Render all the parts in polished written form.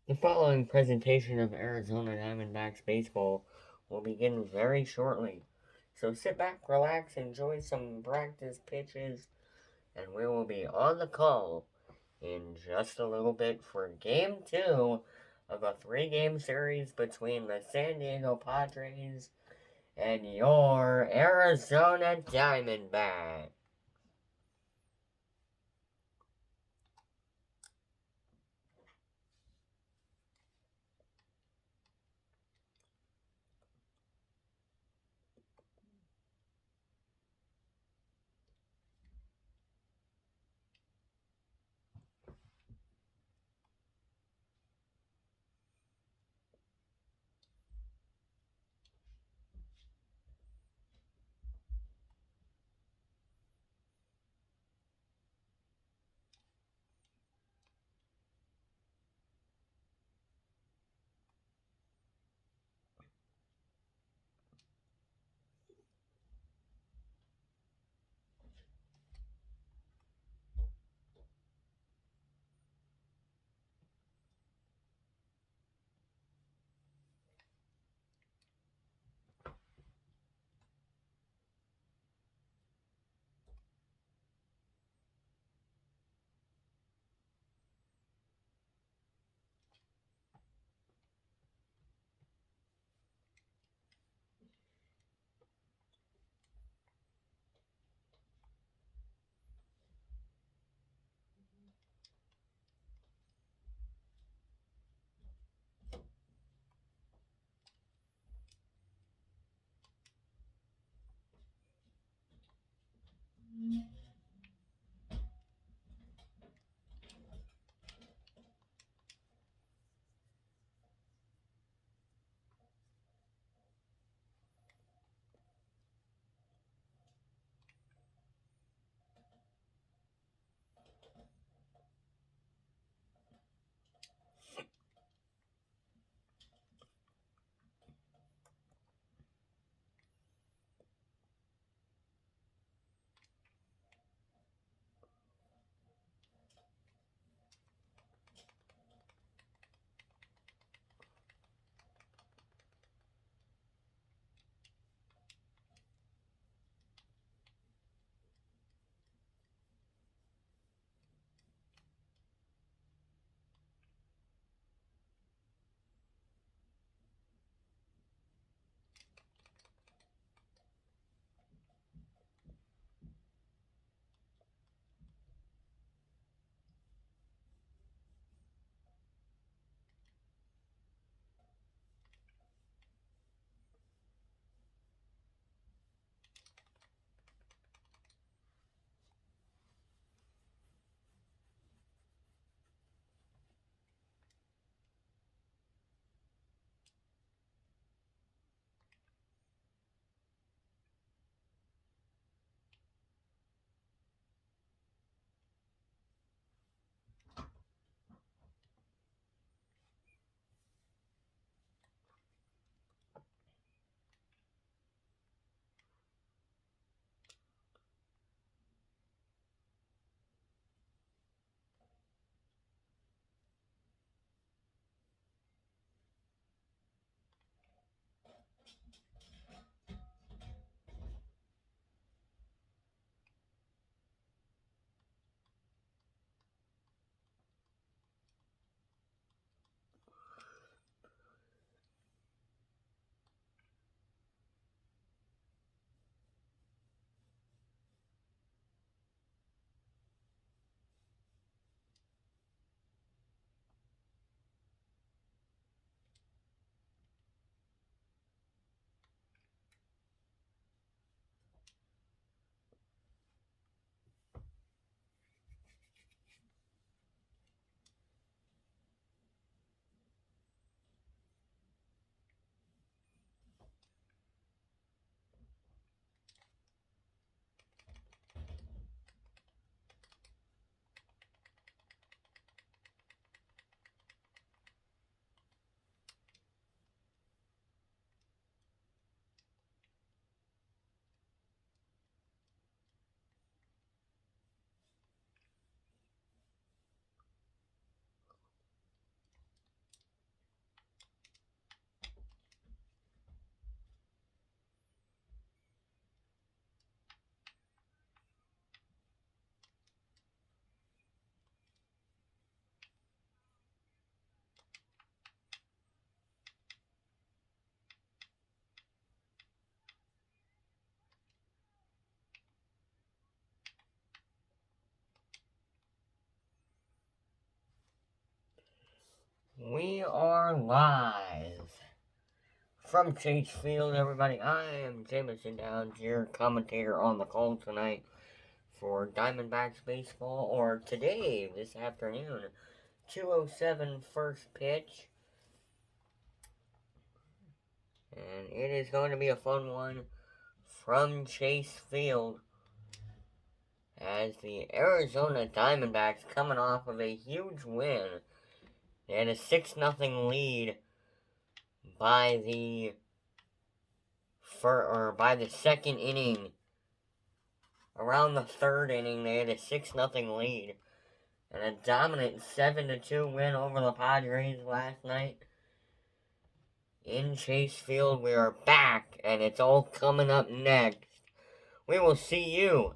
The following presentation of Arizona Diamondbacks baseball will begin very shortly. So sit back, relax, enjoy some practice pitches, and we will be on the call in just a little bit for game two of a three-game series between the San Diego Padres and your Arizona Diamondbacks. We are live from Chase Field, everybody. I am Jameson Downs, your commentator on the call tonight for Diamondbacks baseball, or today, this afternoon, 2:07 first pitch. And it is going to be a fun one from Chase Field as the Arizona Diamondbacks coming off of a huge win. They had a 6-0 lead by the second inning. Around the third inning, they had a 6-0 lead and a dominant 7-2 win over the Padres last night. In Chase Field, we are back, and it's all coming up next. We will see you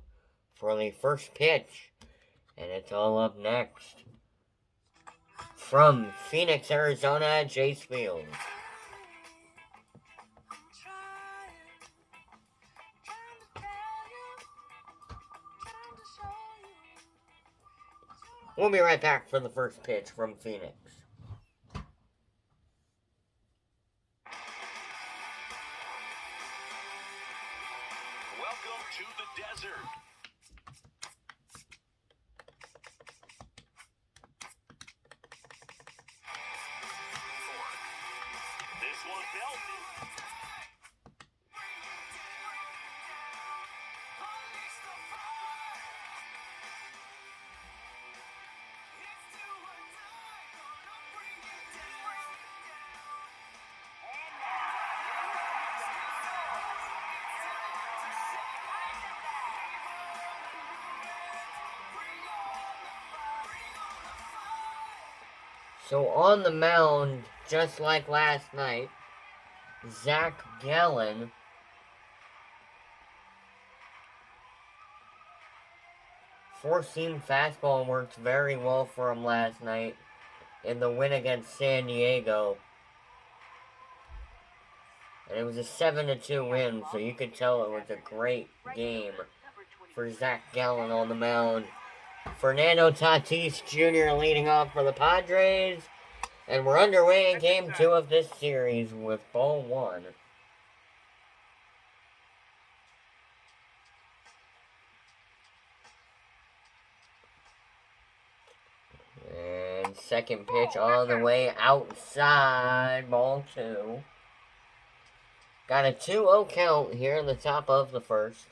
for the first pitch, and it's all up next. From Phoenix, Arizona, Chase Field. We'll be right back for the first pitch from Phoenix. Welcome to the desert. This one belted. So on the mound, just like last night, Zach Gallen. Four-seam fastball worked very well for him last night in the win against San Diego. And it was a 7-2 win, so you could tell it was a great game for Zach Gallen on the mound. Fernando Tatis Jr. leading off for the Padres. And we're underway in Game 2 of this series with ball 1. And second pitch on the way outside, ball 2. Got a 2-0 count here in the top of the first.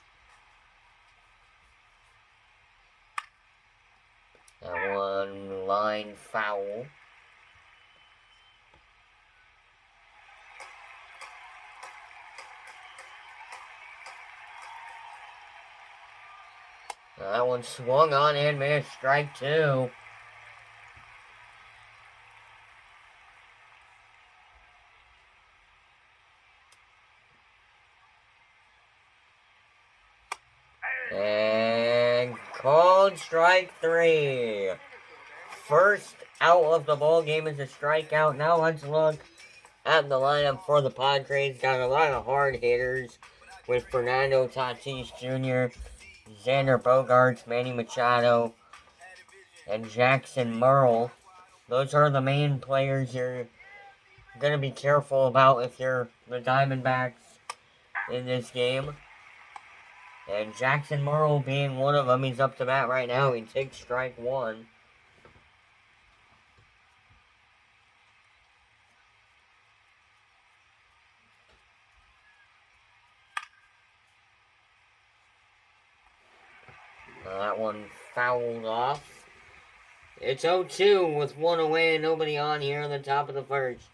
That one line foul. That one swung on and missed. Strike 2. And called strike 3. First out of the ball game is a strikeout. Now let's look at the lineup for the Padres. Got a lot of hard hitters with Fernando Tatis Jr., Xander Bogaerts, Manny Machado, and Jackson Merle. Those are the main players you're going to be careful about if you're the Diamondbacks in this game. And Jackson Merle being one of them. He's up to bat right now. He takes strike 1. That one fouled off. It's 0-2 with one away and nobody on here in the top of the first.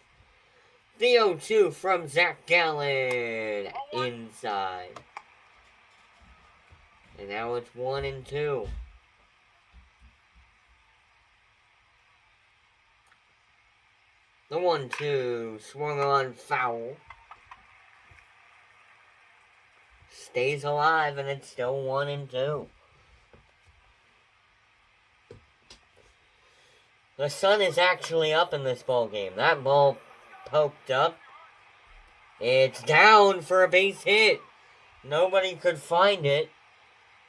The 0-2 from Zach Gallen inside. And now it's 1-2. The 1-2 swung on foul. Stays alive and it's still 1-2. The sun is actually up in this ball game. That ball poked up. It's down for a base hit. Nobody could find it.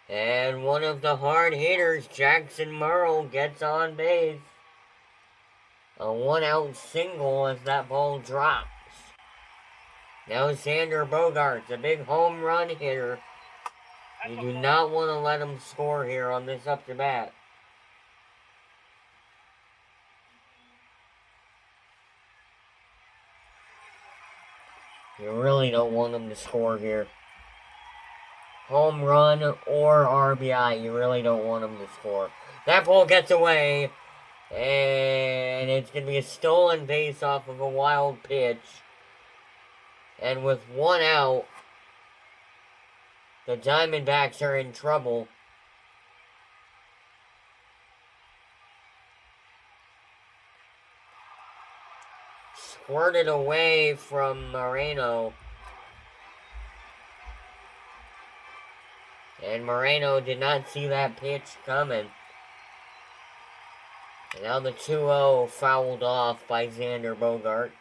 And one of the hard hitters, Jackson Merle, gets on base. A 1-out single as that ball drops. Now Xander Bogaerts, a big home run hitter. You do not want to let him score here on this up to bat. You really don't want him to score here. Home run or RBI, you really don't want him to score. That ball gets away, and it's going to be a stolen base off of a wild pitch. And with 1 out, the Diamondbacks are in trouble. Squirted away from Moreno. And Moreno did not see that pitch coming. And now the 2-0 fouled off by Xander Bogaerts.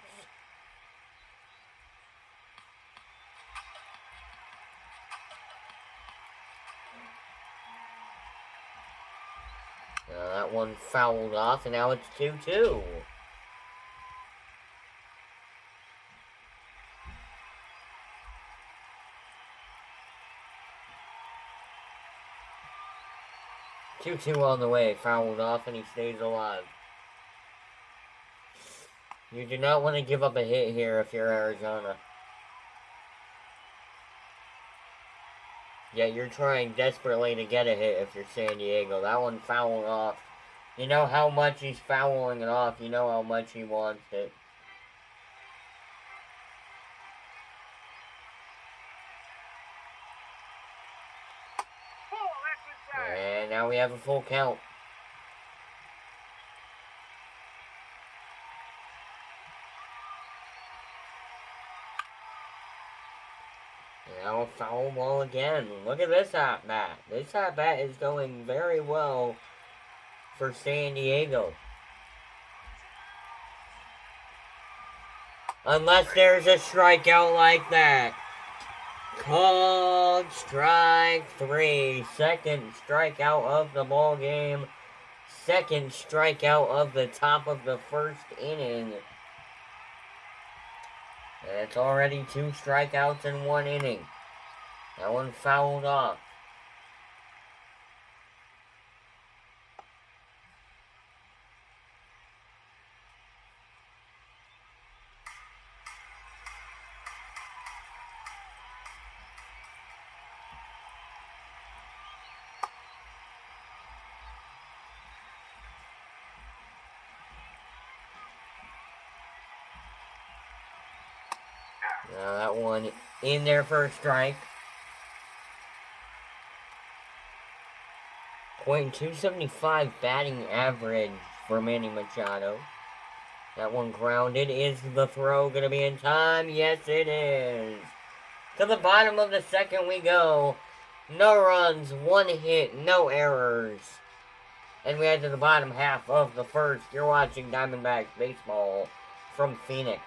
Now that one fouled off, and now it's 2-2. Two on the way, fouled off, and he stays alive. You do not want to give up a hit here if you're Arizona. Yet you're trying desperately to get a hit if you're San Diego. That one fouled off. You know how much he's fouling it off. You know how much he wants it. And now we have a full count. Now a foul ball again. Look at this at-bat. This at-bat is going very well for San Diego. Unless there's a strikeout like that. Called strike 3. Second strikeout of the ball game. Second strikeout of the top of the first inning. And it's already 2 strikeouts in 1 inning. That one fouled off. Now that one in there for a strike. .275 batting average for Manny Machado. That one grounded. Is the throw going to be in time? Yes, it is. To the bottom of the second we go. No runs, 1 hit, no errors. And we head to the bottom half of the first. You're watching Diamondbacks baseball from Phoenix.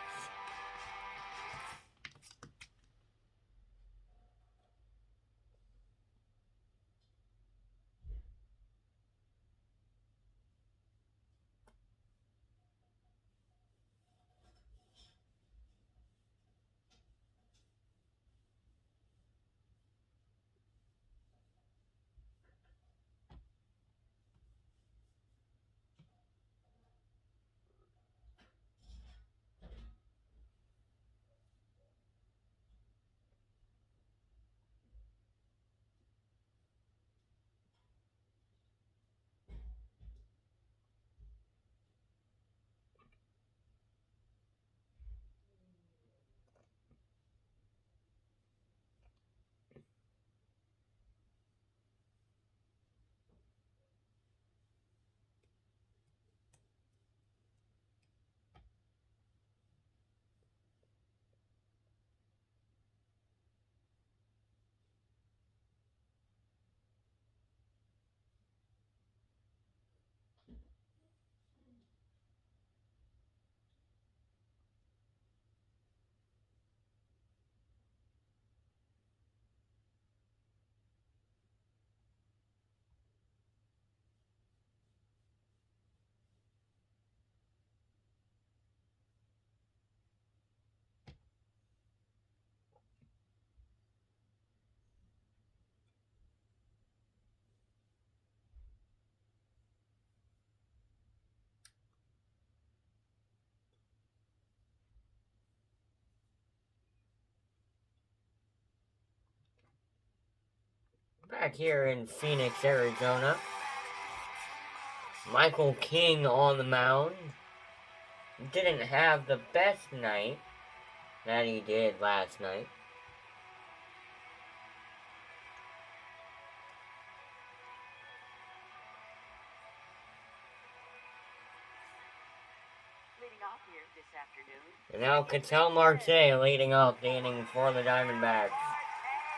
Back here in Phoenix, Arizona. Michael King on the mound. Didn't have the best night that he did last night. And now Ketel Marte leading off the inning for the Diamondbacks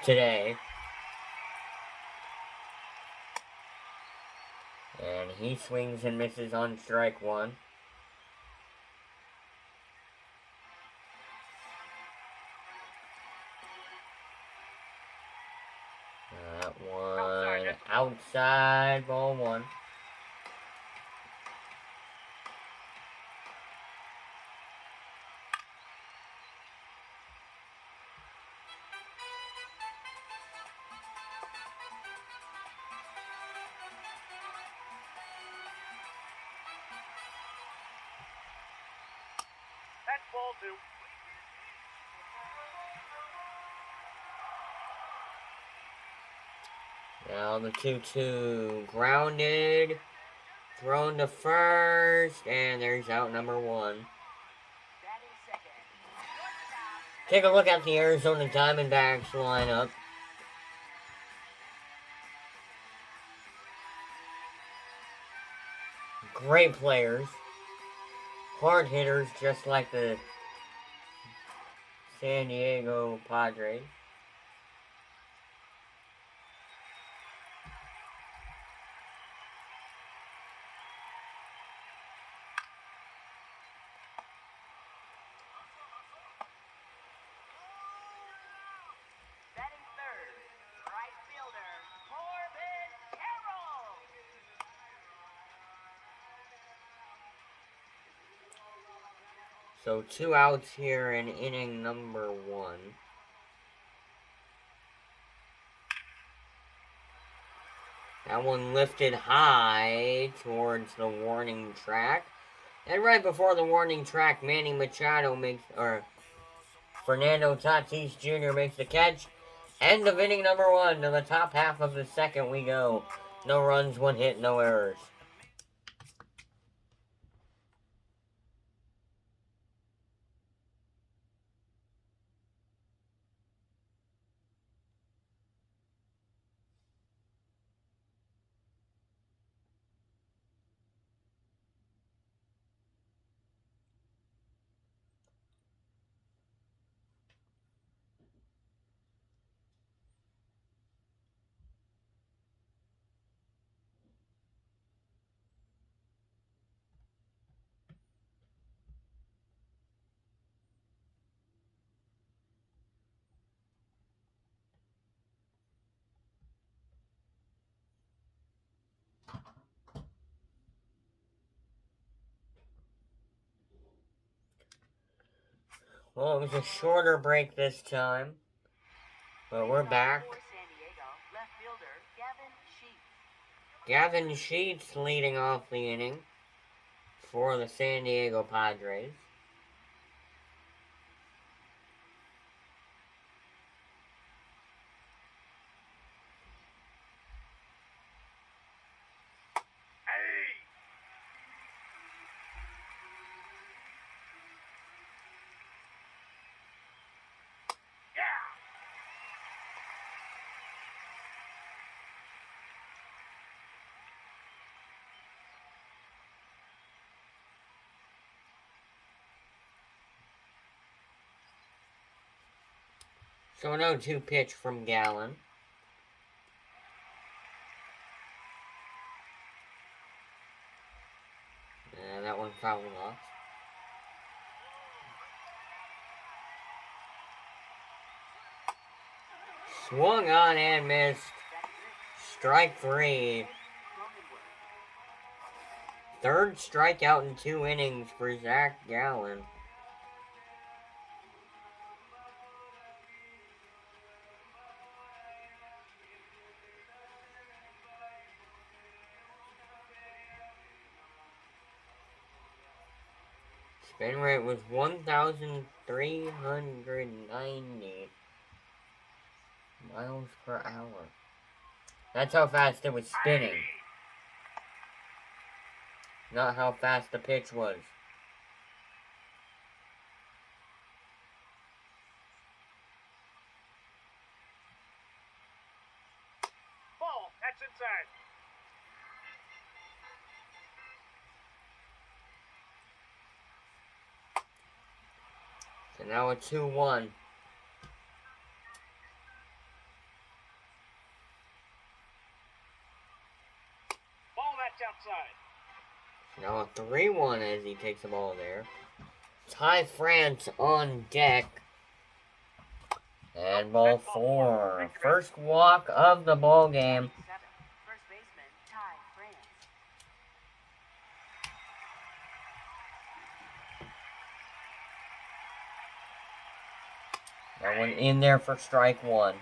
today. And he swings and misses on strike one. That one outside, ball one. That's ball two. Now the 2-2 grounded, thrown to first, and there's out number one. Take a look at the Arizona Diamondbacks lineup. Great players. Hard hitters just like the San Diego Padres. So 2 outs here in inning number one. That one lifted high towards the warning track. And right before the warning track, Manny Machado Fernando Tatis Jr. makes the catch. End of inning number one. To the top half of the second we go. No runs, 1 hit, no errors. Well, it was a shorter break this time. But we're back. Gavin Sheets leading off the inning for the San Diego Padres. So an 0-2 pitch from Gallen. And that one fouled off. Swung on and missed. Strike 3. Third strikeout in 2 innings for Zach Gallen. Spin rate was 1,390 miles per hour. That's how fast it was spinning. Not how fast the pitch was. Ball, that's inside. So now a 2-1. Ball, that's outside. Now a 3-1 as he takes the ball there. Ty France on deck. And ball 4. First walk of the ball game. First baseman, Ty France. That one in there for strike 1.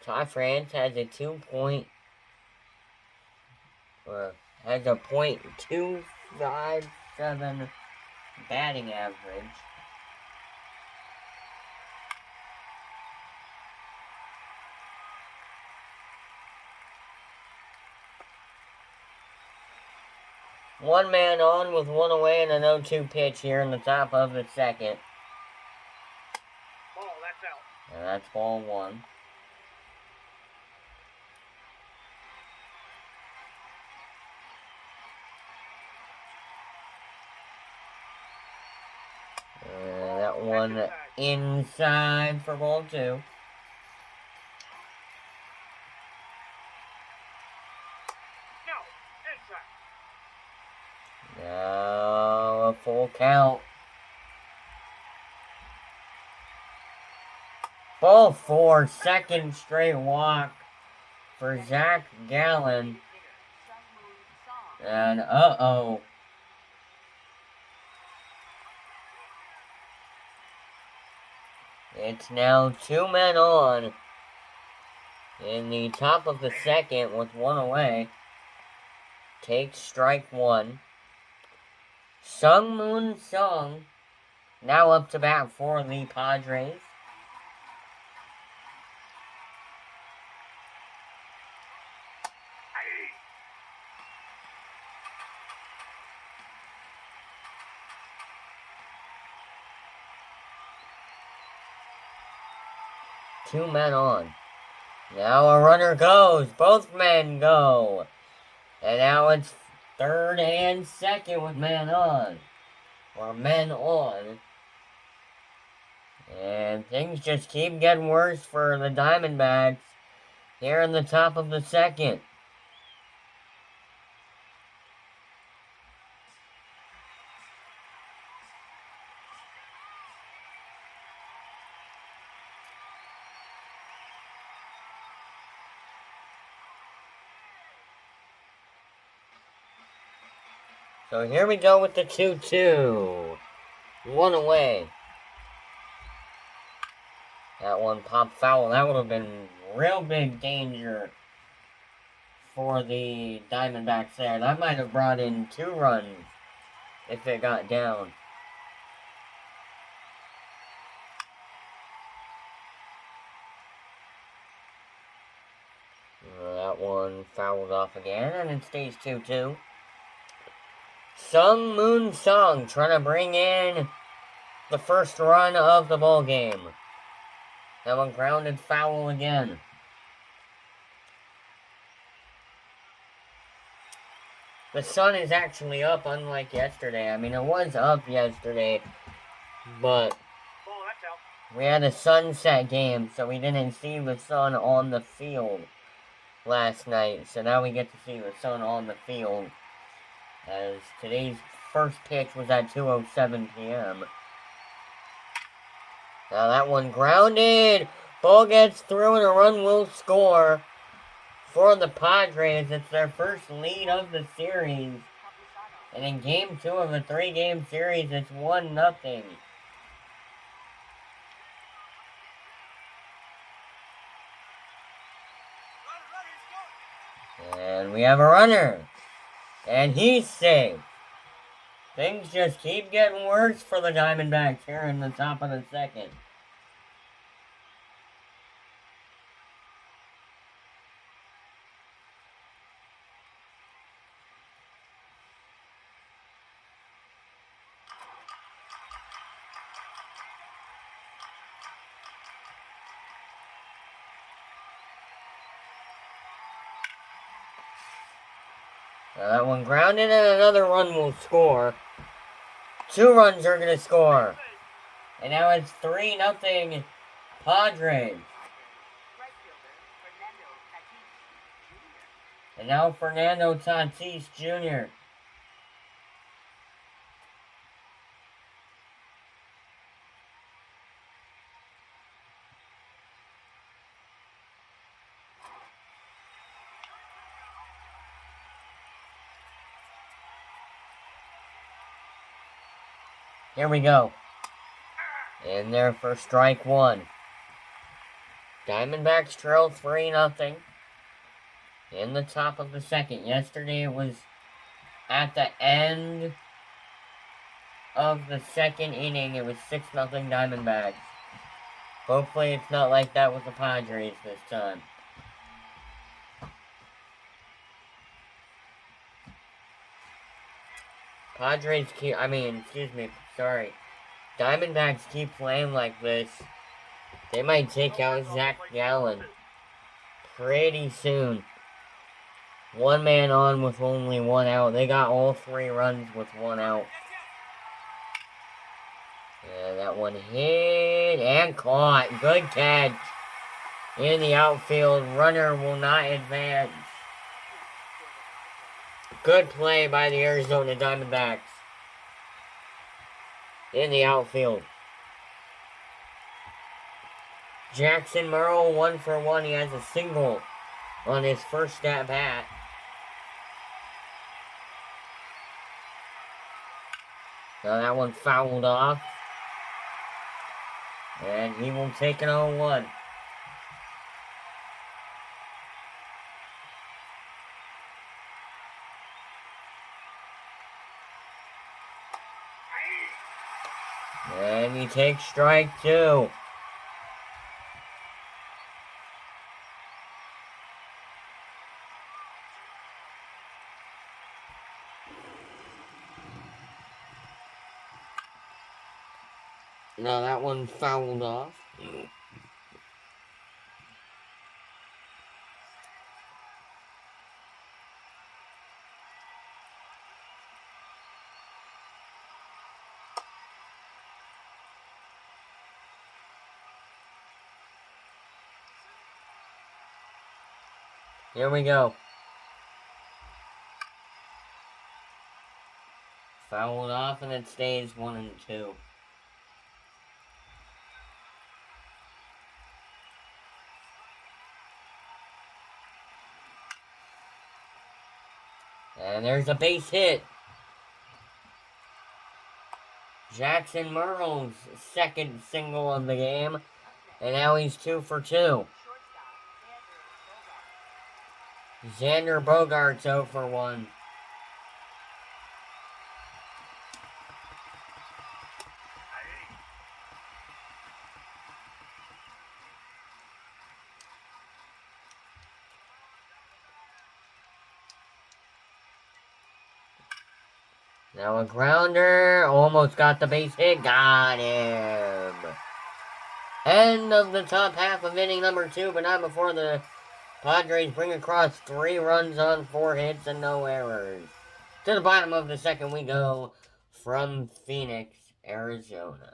Ty France has a .257 batting average. One man on with one away and an 0-2 pitch here in the top of the second. Ball, that's out. And that's ball 1. And that one inside for ball 2. No, inside. Now a full count. Ball 4, second straight walk for Zach Gallen. And uh-oh. It's now 2 men on in the top of the second with one away. Takes strike 1. Sung Moon Sung now up to bat for the Padres. Two men on. Now a runner goes. Both men go. And now it's third and second with men on. Or men on. And things just keep getting worse for the Diamondbacks here in the top of the second. So here we go with the 2-2. One away. That one popped foul. That would have been real big danger for the Diamondbacks there. That might have brought in 2 runs if it got down. That one fouled off again, and it stays 2-2. Sung Moon Sung trying to bring in the first run of the ball game. That one grounded foul again. The sun is actually up, unlike yesterday. I mean, it was up yesterday, but Ball, that's out. we had a sunset game, so we didn't see the sun on the field last night. So now we get to see the sun on the field, as today's first pitch was at 2:07 p.m. Now that one grounded. Ball gets through and a run will score for the Padres. It's their first lead of the series. And in game 2 of a 3-game series, it's 1-0. And we have a runner. And he's safe. Things just keep getting worse for the Diamondbacks here in the top of the second. Now that one grounded and another run will score. 2 runs are going to score. And now it's 3-0 Padres. Right fielder, Fernando Tatis Jr. And now Fernando Tatis Jr. Here we go. In there for strike 1. Diamondbacks trail 3-0 in the top of the second. Yesterday it was at the end of the second inning. It was 6-0 Diamondbacks. Hopefully it's not like that with the Padres this time. Diamondbacks keep playing like this. They might take out Zach Gallen pretty soon. 1 man on with only 1 out. They got all 3 runs with 1 out. And that one hit and caught. Good catch. In the outfield. Runner will not advance. Good play by the Arizona Diamondbacks. In the outfield. Jackson Merrill 1 for 1. He has a single on his first at bat. Now that one fouled off. And he will take an 0-1. And he takes strike 2. Now that one fouled off. Here we go. Fouled off and it stays 1-2. And there's a base hit. Jackson Merle's second single of the game. And now he's 2 for 2. Shortstop, Xander Bogaerts 0 for 1. Now a grounder. Almost got the base hit. Got him. End of the top half of inning number 2, but not before the Padres bring across 3 runs on 4 hits and no errors. To the bottom of the second we go from Phoenix, Arizona.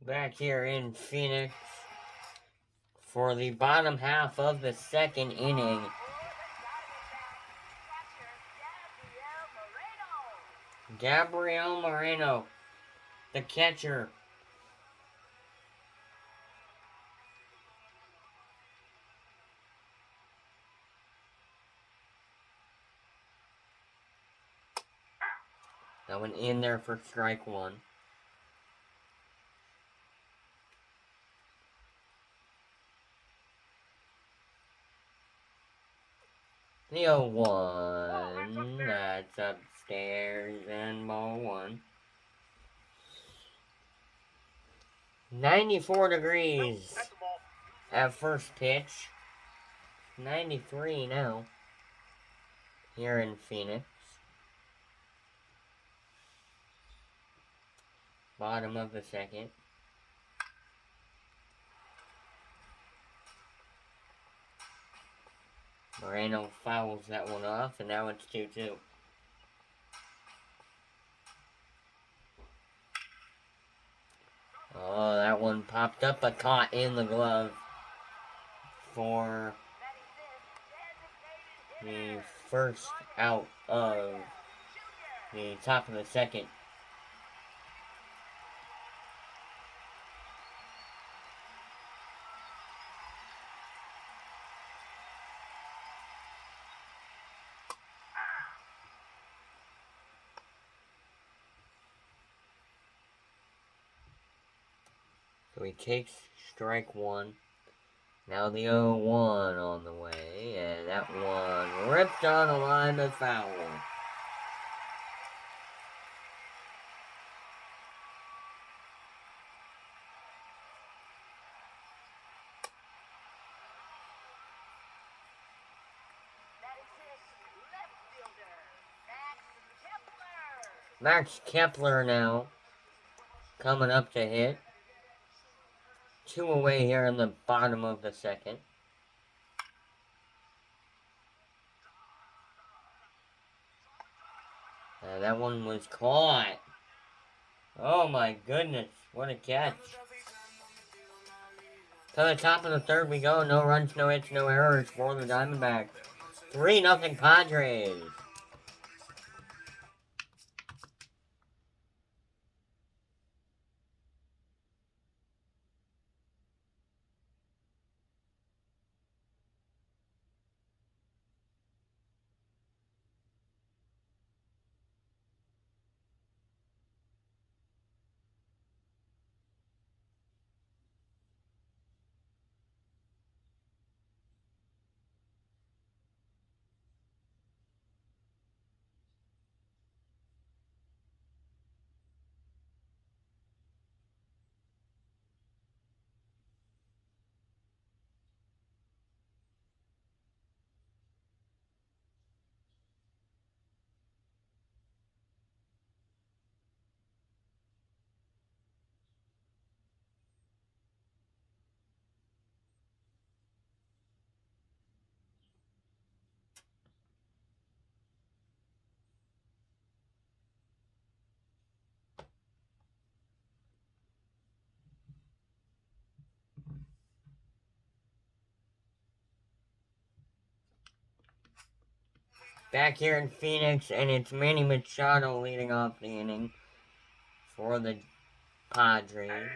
Back here in Phoenix for the bottom half of the second inning. Gabriel Moreno, the catcher. That one in there for strike one. The 0-1, that's upstairs, and ball one. 94 degrees That's a ball. at first pitch. 93 now here in Phoenix. Bottom of the second. Moreno fouls that one off, and now it's 2-2. Oh, that one popped up, but caught in the glove for the first out of the top of the second. So he takes strike one. Now the 0-1 on the way, and that one ripped on a line of foul. Max Kepler now coming up to hit. 2 away here in the bottom of the second. And that one was caught. Oh my goodness, what a catch. To the top of the third we go. No runs, no hits, no errors for the Diamondbacks. 3-0 Padres. Back here in Phoenix, and it's Manny Machado leading off the inning for the Padres.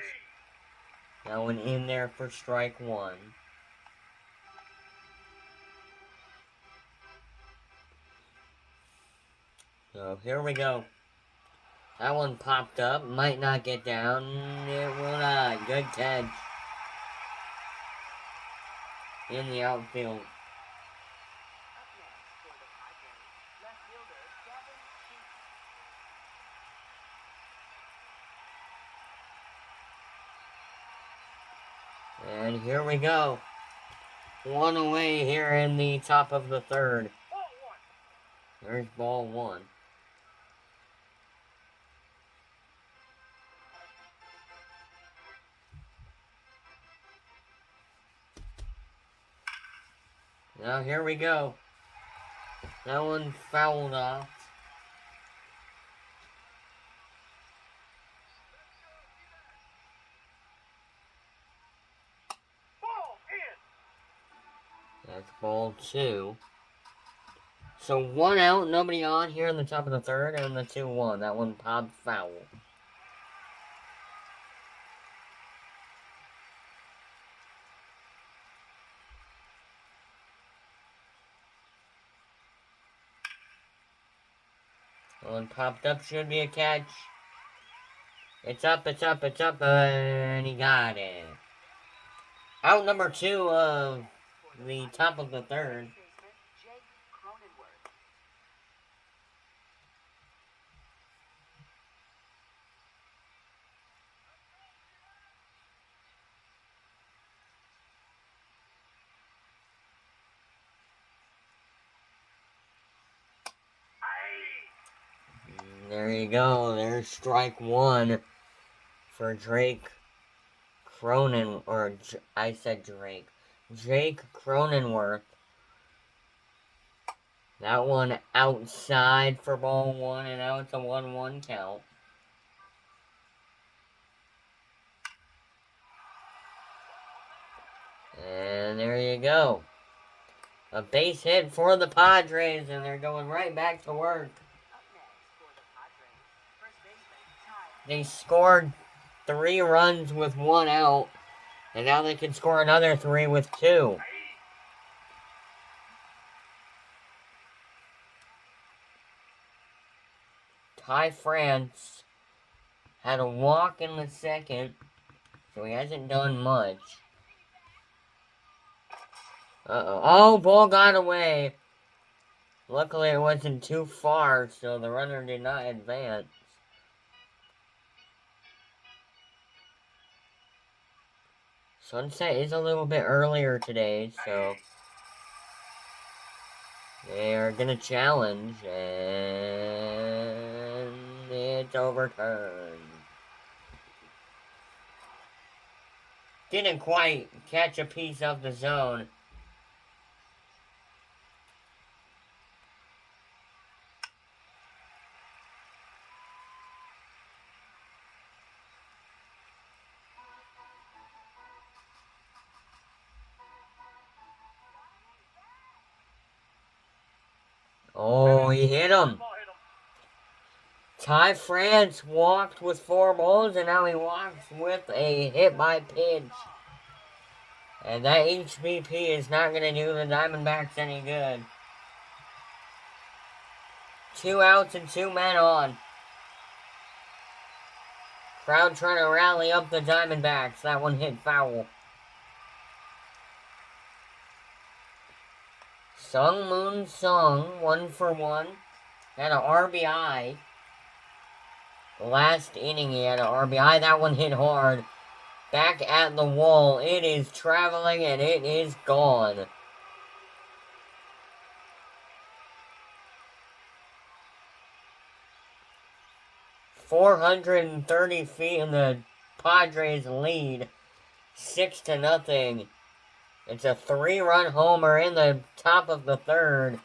That one in there for strike one. So here we go. That one popped up. Might not get down. It will not. Good catch. In the outfield. And here we go. One away here in the top of the third. Ball one. There's ball one. Now here we go. That one fouled off. That's ball 2. So 1 out, nobody on here in the top of the third, and the 2-1. That one popped foul. One popped up, should be a catch. It's up, and he got it. Out number 2 of the top of the third. There you go. There's strike 1 for Drake Cronin, or I said Drake. Jake Cronenworth. That one outside for ball 1, and now it's a 1-1 count. And there you go. A base hit for the Padres, and they're going right back to work. They scored 3 runs with 1 out, and now they can score another 3 with 2. Ty France had a walk in the second, so he hasn't done much. Uh-oh. Oh, ball got away. Luckily, it wasn't too far, so the runner did not advance. Sunset is a little bit earlier today, so they are going to challenge, and it's overturned. Didn't quite catch a piece of the zone. Oh, he hit him. Ty France walked with 4 balls, and now he walks with a hit by pitch. And that HBP is not going to do the Diamondbacks any good. 2 outs and 2 men on. Crowd trying to rally up the Diamondbacks. That one hit foul. Sung Moon Sung, 1 for 1. Had an RBI. Last inning he had an RBI. That one hit hard. Back at the wall. It is traveling and it is gone. .430 feet in the Padres lead. 6-0. It's a 3-run homer in the top of the third.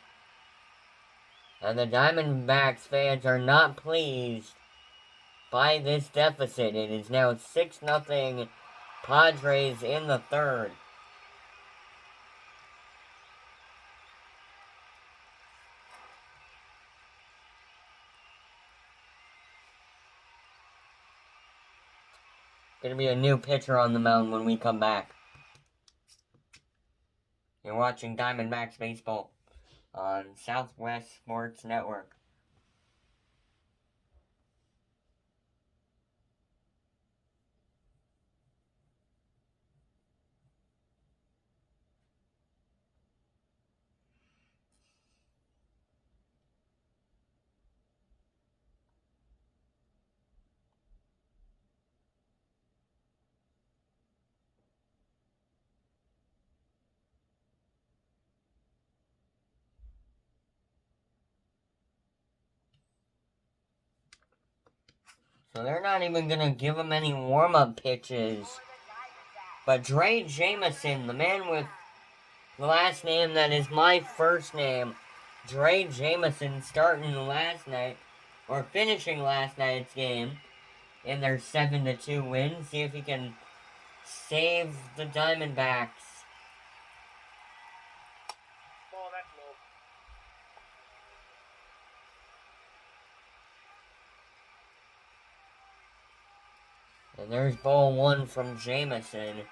And the Diamondbacks fans are not pleased by this deficit. It is now 6-0 Padres in the third. Gonna be a new pitcher on the mound when we come back. You're watching Diamondbacks baseball on Southwest Sports Network. So they're not even going to give him any warm-up pitches. But Dre Jameson, the man with the last name that is my first name, Dre Jameson, starting last night, or finishing last night's game in their 7-2 win. See if he can save the Diamondbacks. that's low. And there's ball one from Jamison.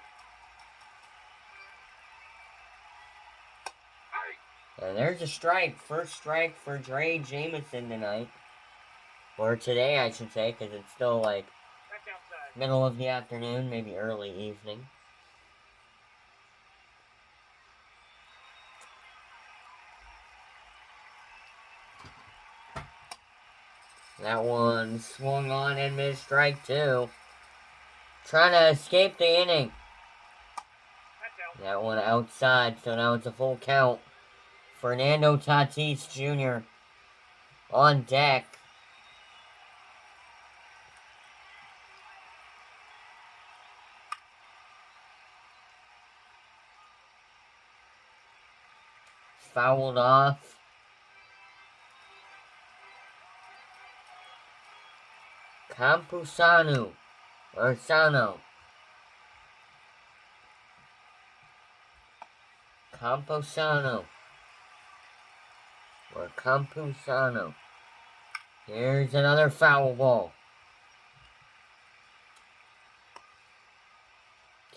And there's a strike. First strike for Dre Jamison tonight. Or today, I should say, because it's still like That's outside. middle of the afternoon, maybe early evening. That one swung on and missed, strike two. Trying to escape the inning. That's out. That one outside, so now it's a full count. Fernando Tatis Jr. on deck. Fouled off. Campusano. Or Sano. Camposano. Or Campusano. Here's another foul ball.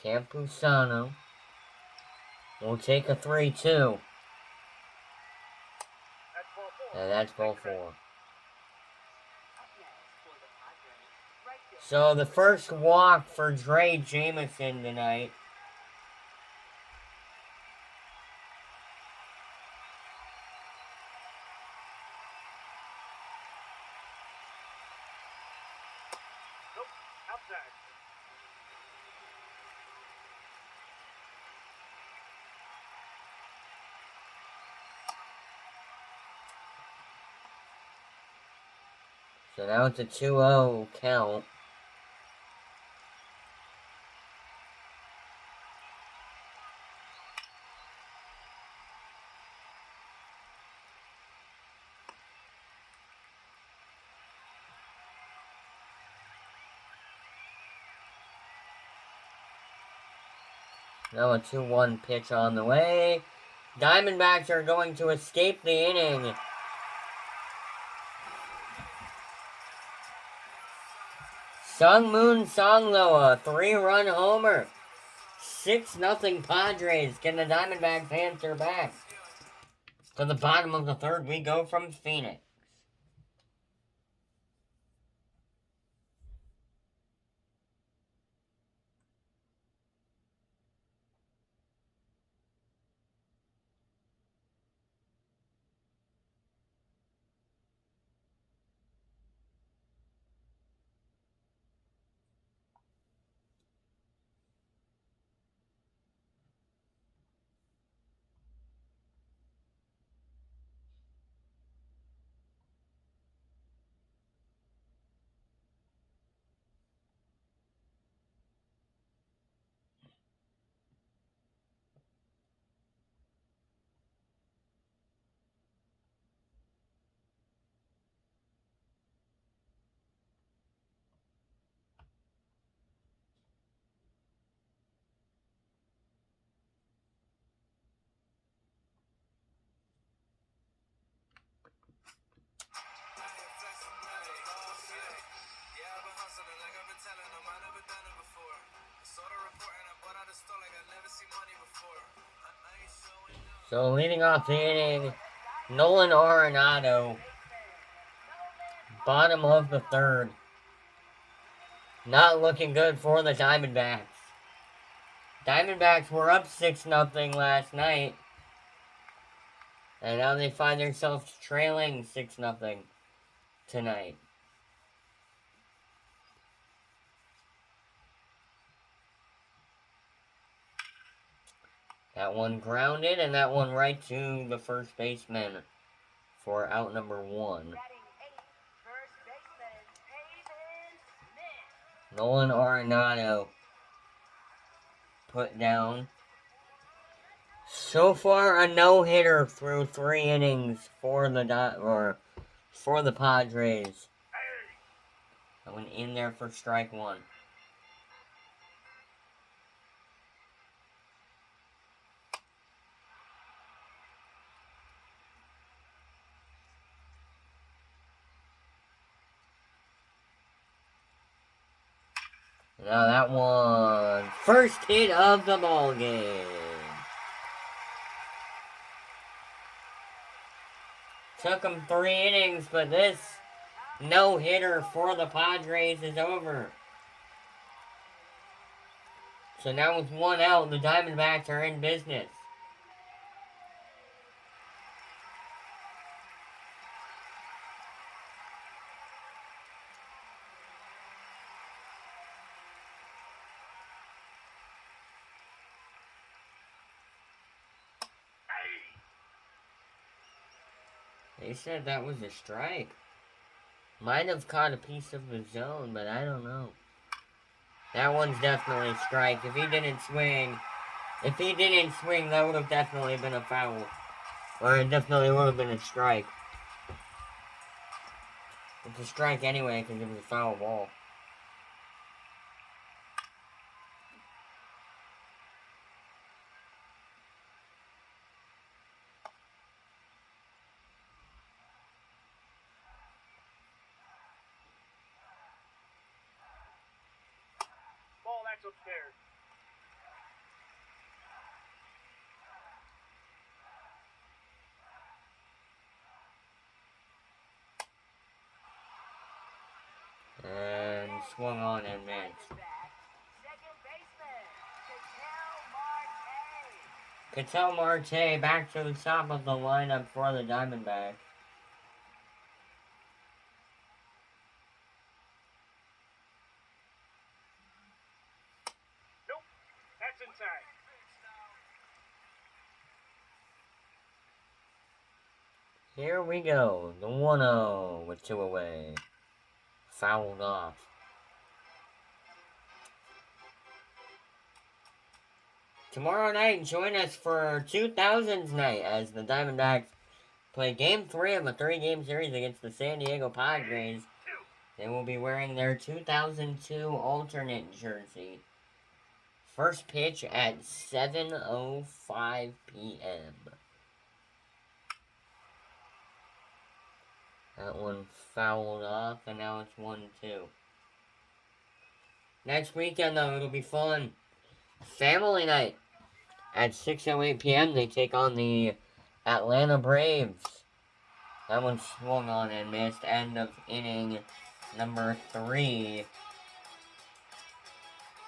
Campusano will take a 3-2. That's ball four. And that's ball four. Up next for the Padres, right fielder. So the first walk for Dre Jamison tonight. Nope. Outside. So now it's a 2-0 count. Now a 2-1 pitch on the way. Diamondbacks are going to escape the inning. Sung Moon Songlo, a 3-run homer. 6-0 Padres. Can the Diamondbacks answer back? To the bottom of the third, we go from Phoenix. So leading off the inning, Nolan Arenado, bottom of the third. Not looking good for the Diamondbacks. Diamondbacks were up 6-0 last night. And now they find themselves trailing 6-0 tonight. That one grounded, and that one right to the first baseman for out number one. Batting eighth, first baseman, Pavin Smith. Nolan Arenado put down. So far, a no-hitter through 3 innings for the Padres. I went in there for strike one. Now that one, first hit of the ball game. Took him 3 innings, but this no-hitter for the Padres is over. So now with 1 out, the Diamondbacks are in business. They said that was a strike. Might have caught a piece of the zone, but I don't know. That one's definitely a strike. If he didn't swing, that would have definitely been a foul. Or it definitely would have been a strike. It's a strike anyway, because it was a foul ball. Ball, that's upstairs. And swung on and missed. Second baseman, Marte. Ketel Marte back to the top of the lineup for the Diamondbacks. Nope, that's inside. Here we go. The 1-0 with 2 away. Fouled off. Tomorrow night, join us for 2000s night as the Diamondbacks play Game 3 of a 3-game series against the San Diego Padres. They will be wearing their 2002 alternate jersey. First pitch at 7:05 p.m. That one fouled off, and now it's 1-2. Next weekend, though, it'll be fun. Family night. At 6:08 p.m., they take on the Atlanta Braves. That one swung on and missed. End of inning number 3.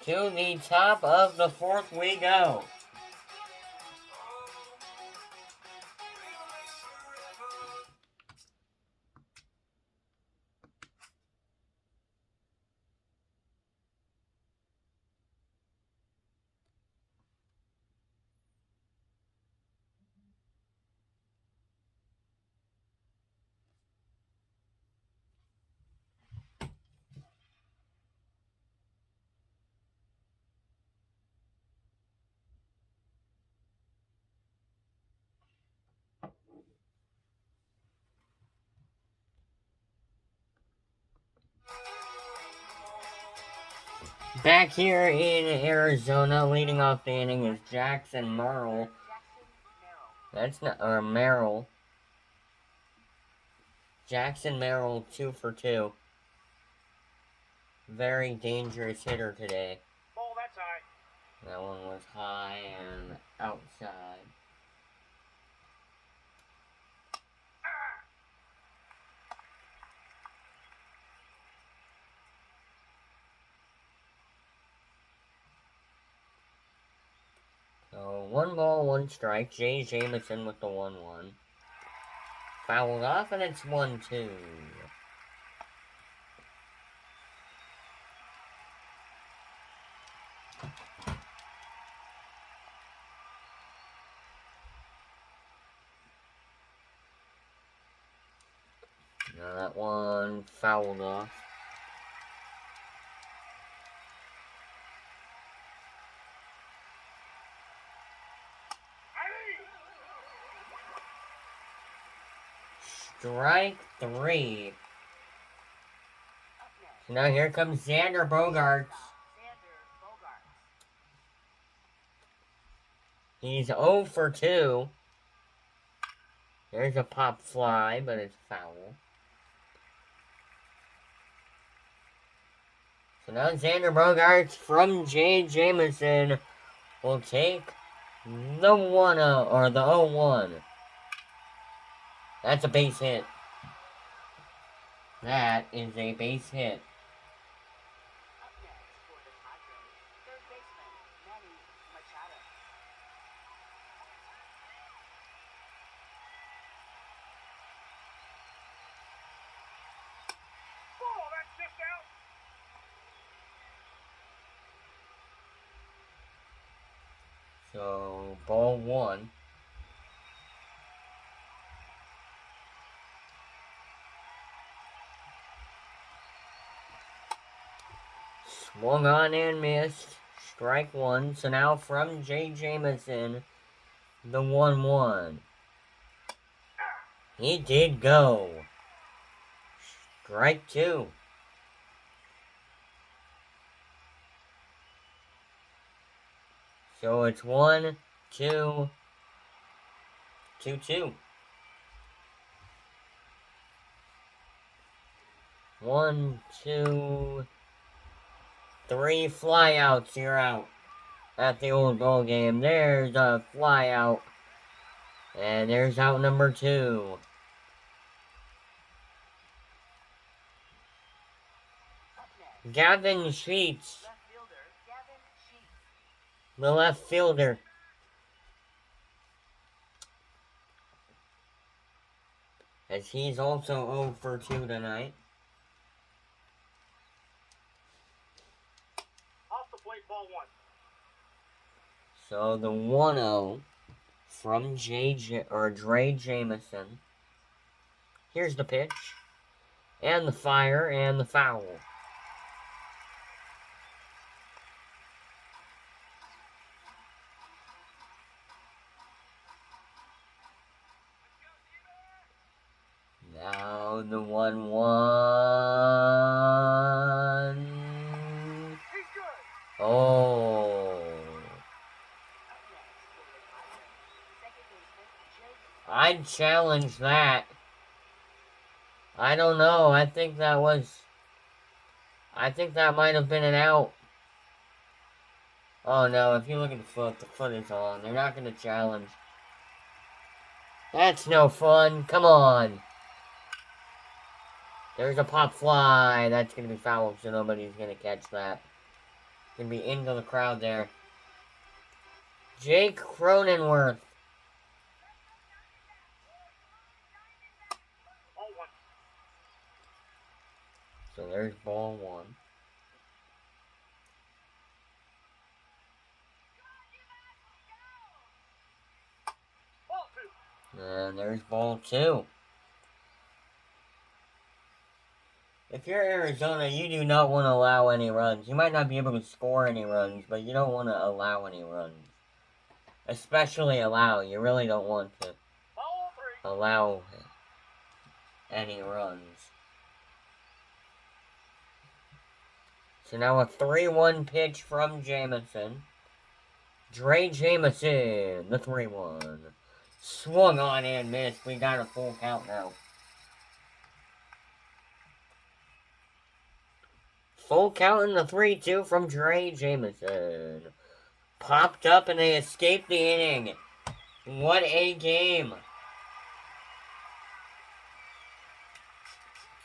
To the top of the 4th we go. Back here in Arizona, leading off the inning is Jackson Merrill. That's not, or Merrill. Jackson Merrill, 2 for 2. Very dangerous hitter today. Ball, that's high. That one was high and outside. So, 1 ball, 1 strike. Jay Jameson with the 1-1. Fouled off, and it's 1-2. Now that one fouled off. Strike 3. So now here comes Xander Bogaerts. He's 0 for 2. There's a pop fly, but it's foul. So now Xander Bogaerts from Jay Jameson will take the 1-0 or the 0-1. That's a base hit. That is a base hit. Up next for the Padres, third baseman Manny Machado. Ball, that's just out. So, ball 1. Swung on and missed. Strike 1. So now from Jay Jameson, the 1-1. He did go. Strike 2. So it's 1, 2, 2, 2. 1, 2, 3 flyouts. You're out. At the old ball game. There's a flyout. And there's out number 2. Up next, Gavin Sheets, left fielder Gavin Sheets. the left fielder. As he's also 0 for 2 tonight. Off the plate, ball 1. So the 1-0 from Dre Jameson. Here's the pitch. And the fire and the foul. Now the 1-1. He's good. Oh. Up next for the Padres, second baseman Jake. I'd challenge that. I don't know. I think that might have been an out. Oh no, if you look at the foot is on. They're not going to challenge. That's no fun. Come on. There's a pop fly. That's going to be foul, so nobody's going to catch that. Going to be into the crowd there. Jake Cronenworth. Ball 1. So there's ball 1. Ball 2. And there's ball 2. If you're Arizona, you do not want to allow any runs. You might not be able to score any runs, but you don't want to allow any runs. Especially allow. You really don't want to Ball 3. allow any runs. So now a 3-1 pitch from Jameson. Dre Jameson, the 3-1. Swung on and missed. We got a full count now. Full count in the 3-2 from Dre Jameson. Popped up and they escaped the inning. What a game.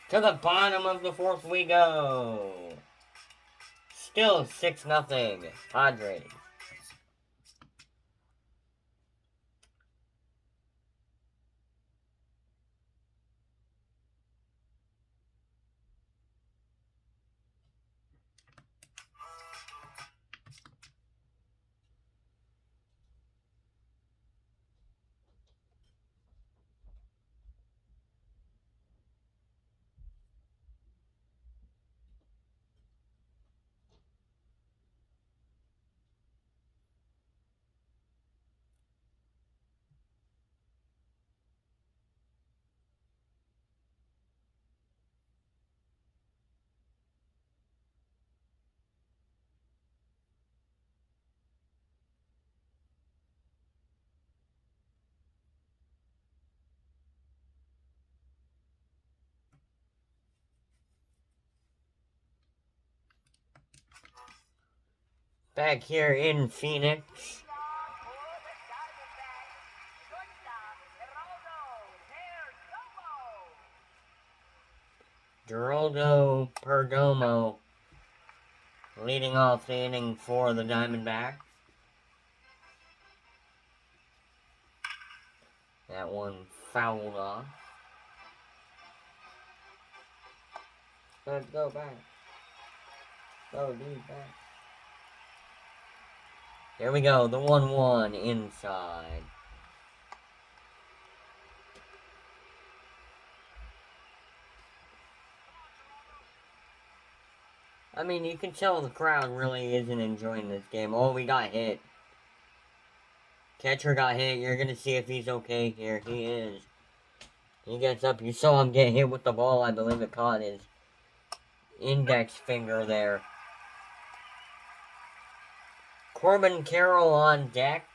To the bottom of the 4th we go. Still 6-0. Padres. Back here in Phoenix. For the Diamondbacks, shortstop, Geraldo Geraldo Perdomo. Perdomo leading off the inning for the Diamondbacks. That one fouled off. Let's go back. Go dude back. Here we go, the 1-1 inside. I mean, you can tell the crowd really isn't enjoying this game. Oh, we got hit. Catcher got hit. You're going to see if he's okay here. He is. He gets up. You saw him get hit with the ball. I believe it caught his index finger there. Corbin Carroll on deck.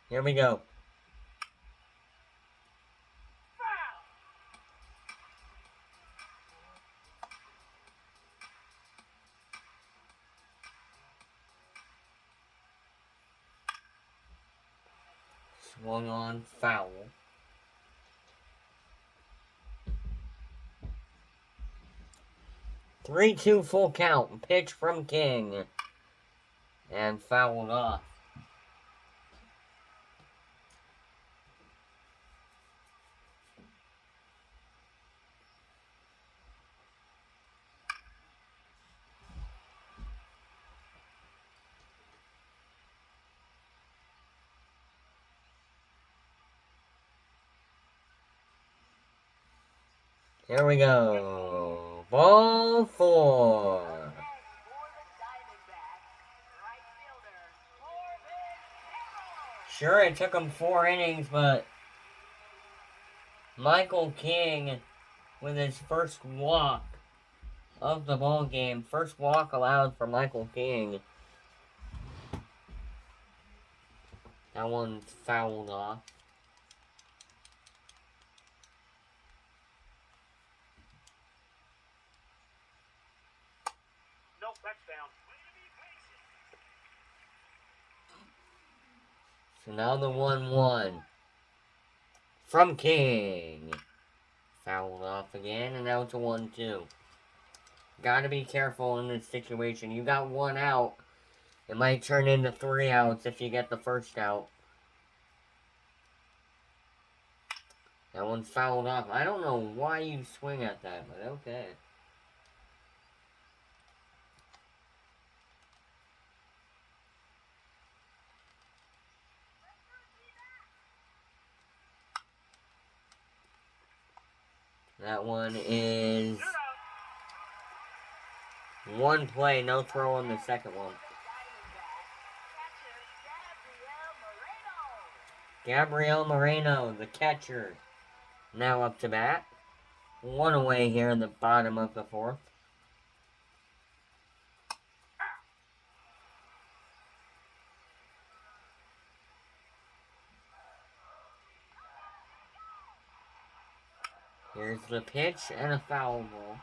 Here we go. Swung on, foul. Three-two full count. Pitch from King. And fouled off. Here we go. Ball 4. For the Diamondbacks, right fielder, Corbin Carroll. Sure, it took him 4 innings, but Michael King with his first walk of the ball game. First walk allowed for Michael King. That one fouled off. Nope, that's down. So now the 1-1 from King. Fouled off again, and now it's a 1-2. Gotta be careful in this situation. You got 1 out. It might turn into 3 outs if you get the first out. That one's fouled off. I don't know why you swing at that, but okay. That one is 1 play, no throw on the second one. Gabriel Moreno, the catcher, now up to bat. 1 away here in the bottom of the 4th. Here's the pitch and a foul ball.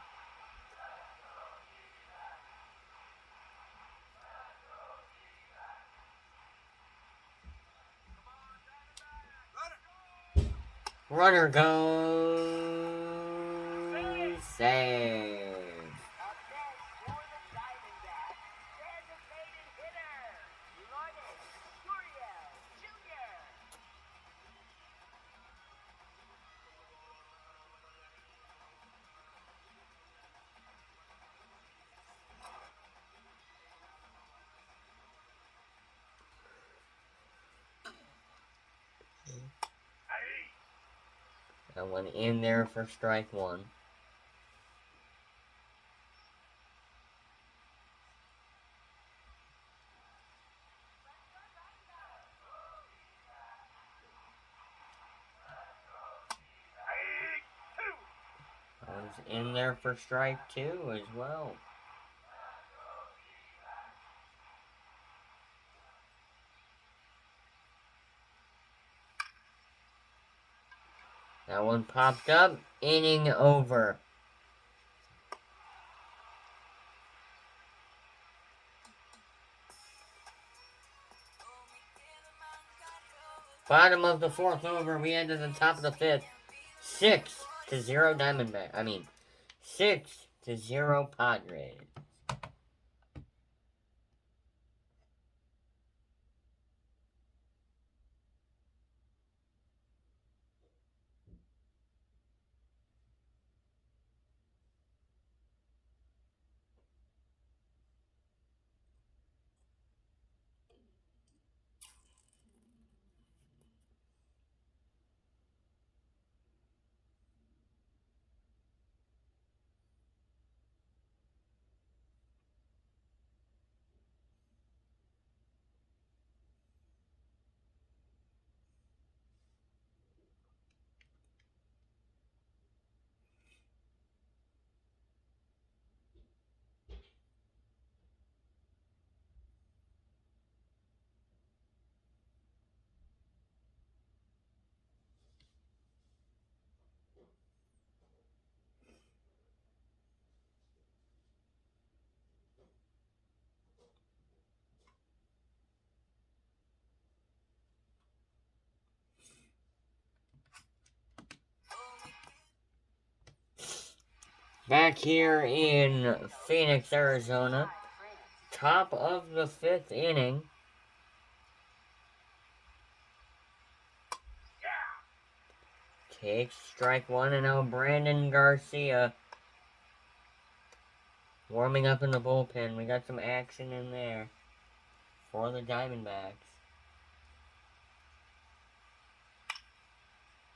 Runner goes. Save. Up next for the Diamondbacks, designated hitter, Lourdes Gurriel Jr. That one in there for strike 1. That one's in there for strike 2 as well. That one popped up. Inning over. Bottom of the fourth over. We ended the top of the fifth. 6-0 Diamondback. 6-0 Padres. Back here in Phoenix, Arizona. Top of the fifth inning. Takes strike one, and now Brandon Garcia warming up in the bullpen. We got some action in there for the Diamondbacks.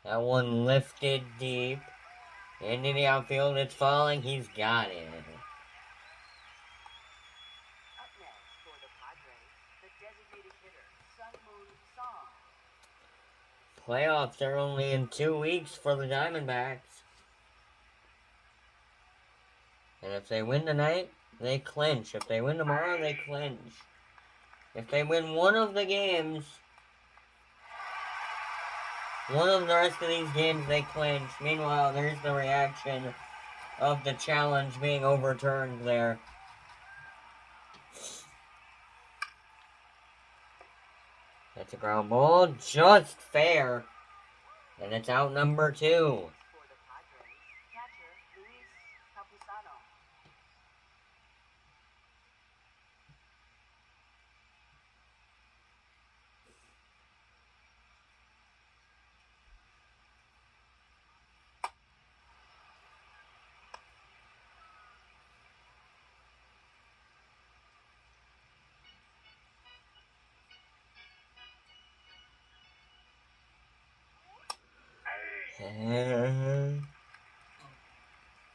That one lifted deep into the outfield. It's falling. He's got it. Up next for the Padres, the designated hitter, Sun Moon Song. Playoffs are only in 2 weeks for the Diamondbacks. And if they win tonight, they clinch. If they win tomorrow, they clinch. If they win one of the games, one of the rest of these games, they clinch. Meanwhile, there's the reaction of the challenge being overturned there. That's a ground ball, just fair. And it's out number 2. For the Padres, catcher, Luis Campusano.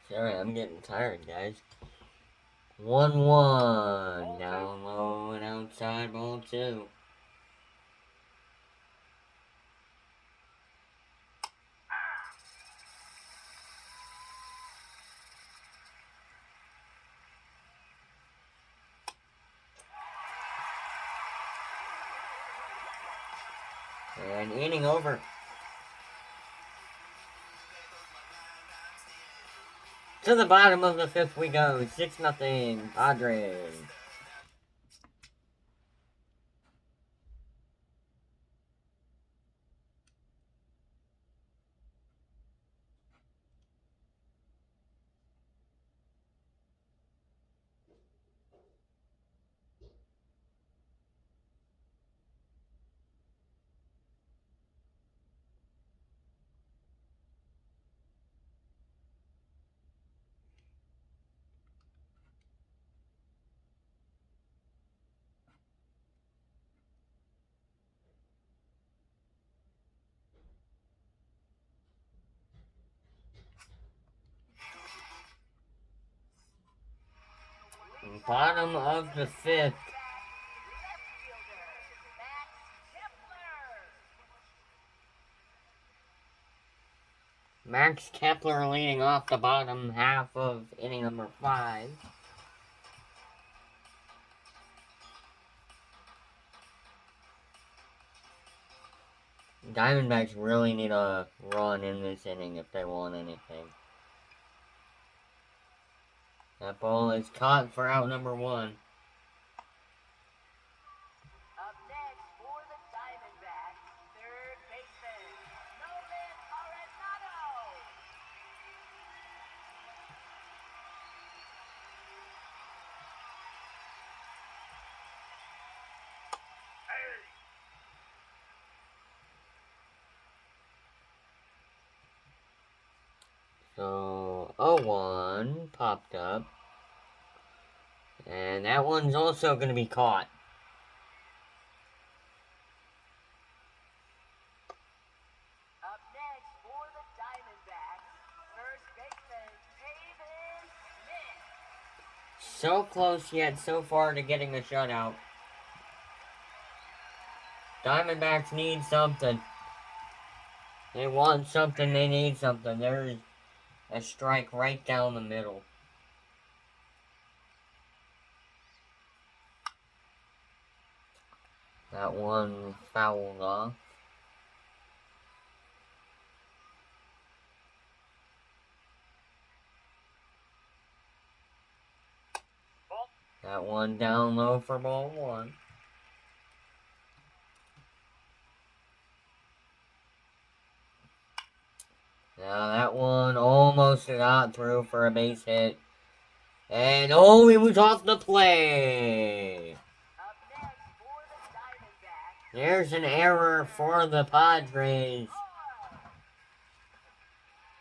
Sorry, I'm getting tired, guys. 1-1. Down low and outside, ball 2. And inning over. To the bottom of the fifth we go. 6-0 Padres. Bottom of the fifth. Left fielder, Max Max Kepler. Kepler leading off the bottom half of inning number 5. Diamondbacks really need a run in this inning if they want anything. That ball is caught for out number 1. Up next for the Diamondbacks, third baseman, Nolan Arenado. So, 0-1 popped up. And that one's also going to be caught. Up next for the Diamondbacks, first baseman, Pavin Smith. So close yet so far to getting a shutout. Diamondbacks need something. They want something, they need something. There's a strike right down the middle. That one fouled off. Ball. That one down low for ball 1. Now that one almost got through for a base hit. And oh, he was off the play. Up next for the Diamondbacks, There's an error for the Padres.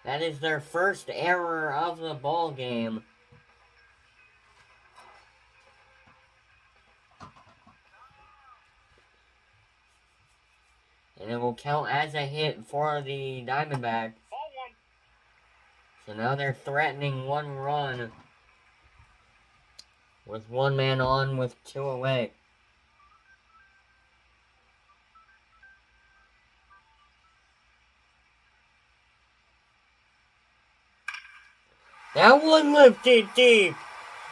That is their first error of the ball game. And it will count as a hit for the Diamondbacks. Ball 1. So now they're threatening 1 run. With 1 man on with 2 away. That one lifted deep.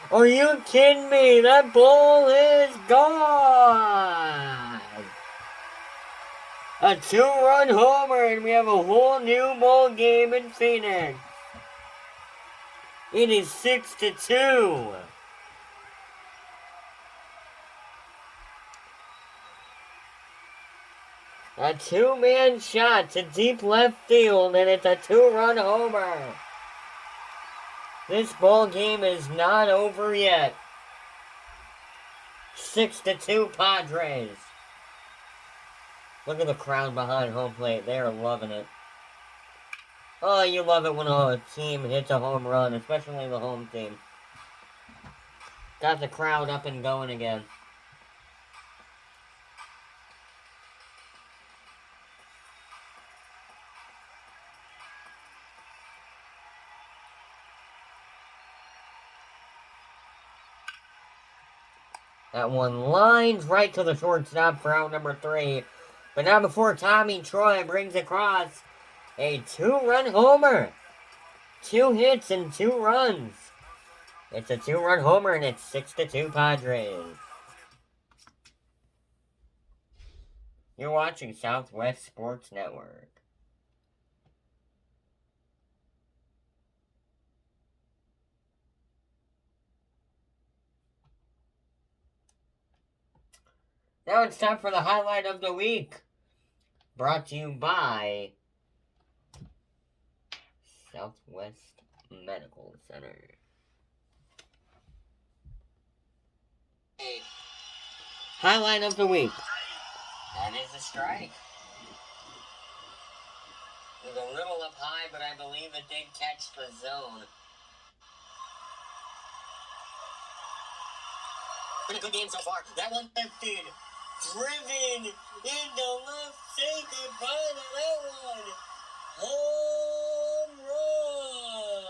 Are you kidding me? That ball is gone. A 2-run homer, and we have a whole new ball game in Phoenix. It is 6-2. A 2-man shot to deep left field, and it's a 2-run homer. This ball game is not over yet. 6-2 Padres. Look at the crowd behind home plate. They are loving it. Oh, you love it when a team hits a home run, especially the home team. Got the crowd up and going again. That one lines right to the shortstop for out number 3. But now before Tommy Troy brings across a 2-run homer. 2 hits and 2 runs. It's a 2-run homer and it's 6-2 Padres. You're watching Southwest Sports Network. Now it's time for the highlight of the week. Brought to you by Southwest Medical Center. Highlight of the week. That is a strike. It was a little up high, but I believe it did catch the zone. Been a good game so far. That one lifted. Driven into left. Say goodbye to that one. Home run.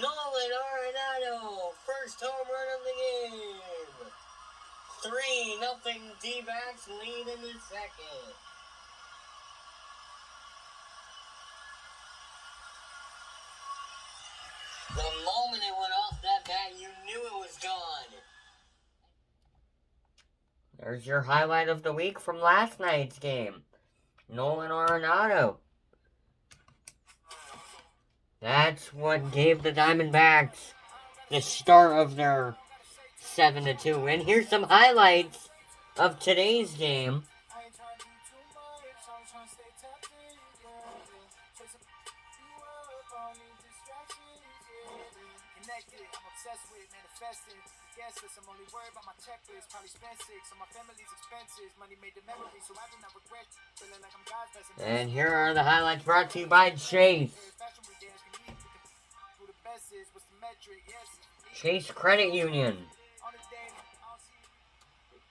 Nolan Arenado, first home run of the game. 3-0 D-backs lead in the second. The moment it went off that bat, you knew it was gone. There's your highlight of the week from last night's game. Nolan Arenado. That's what gave the Diamondbacks the start of their 7-2 win. Here's some highlights of today's game. I'm only worried about my checklist, probably spent 6 on my family's expenses. Money made the memories, so I do not regret. Feeling like I'm God's best. And here are the highlights brought to you by Chase. Chase Credit Union.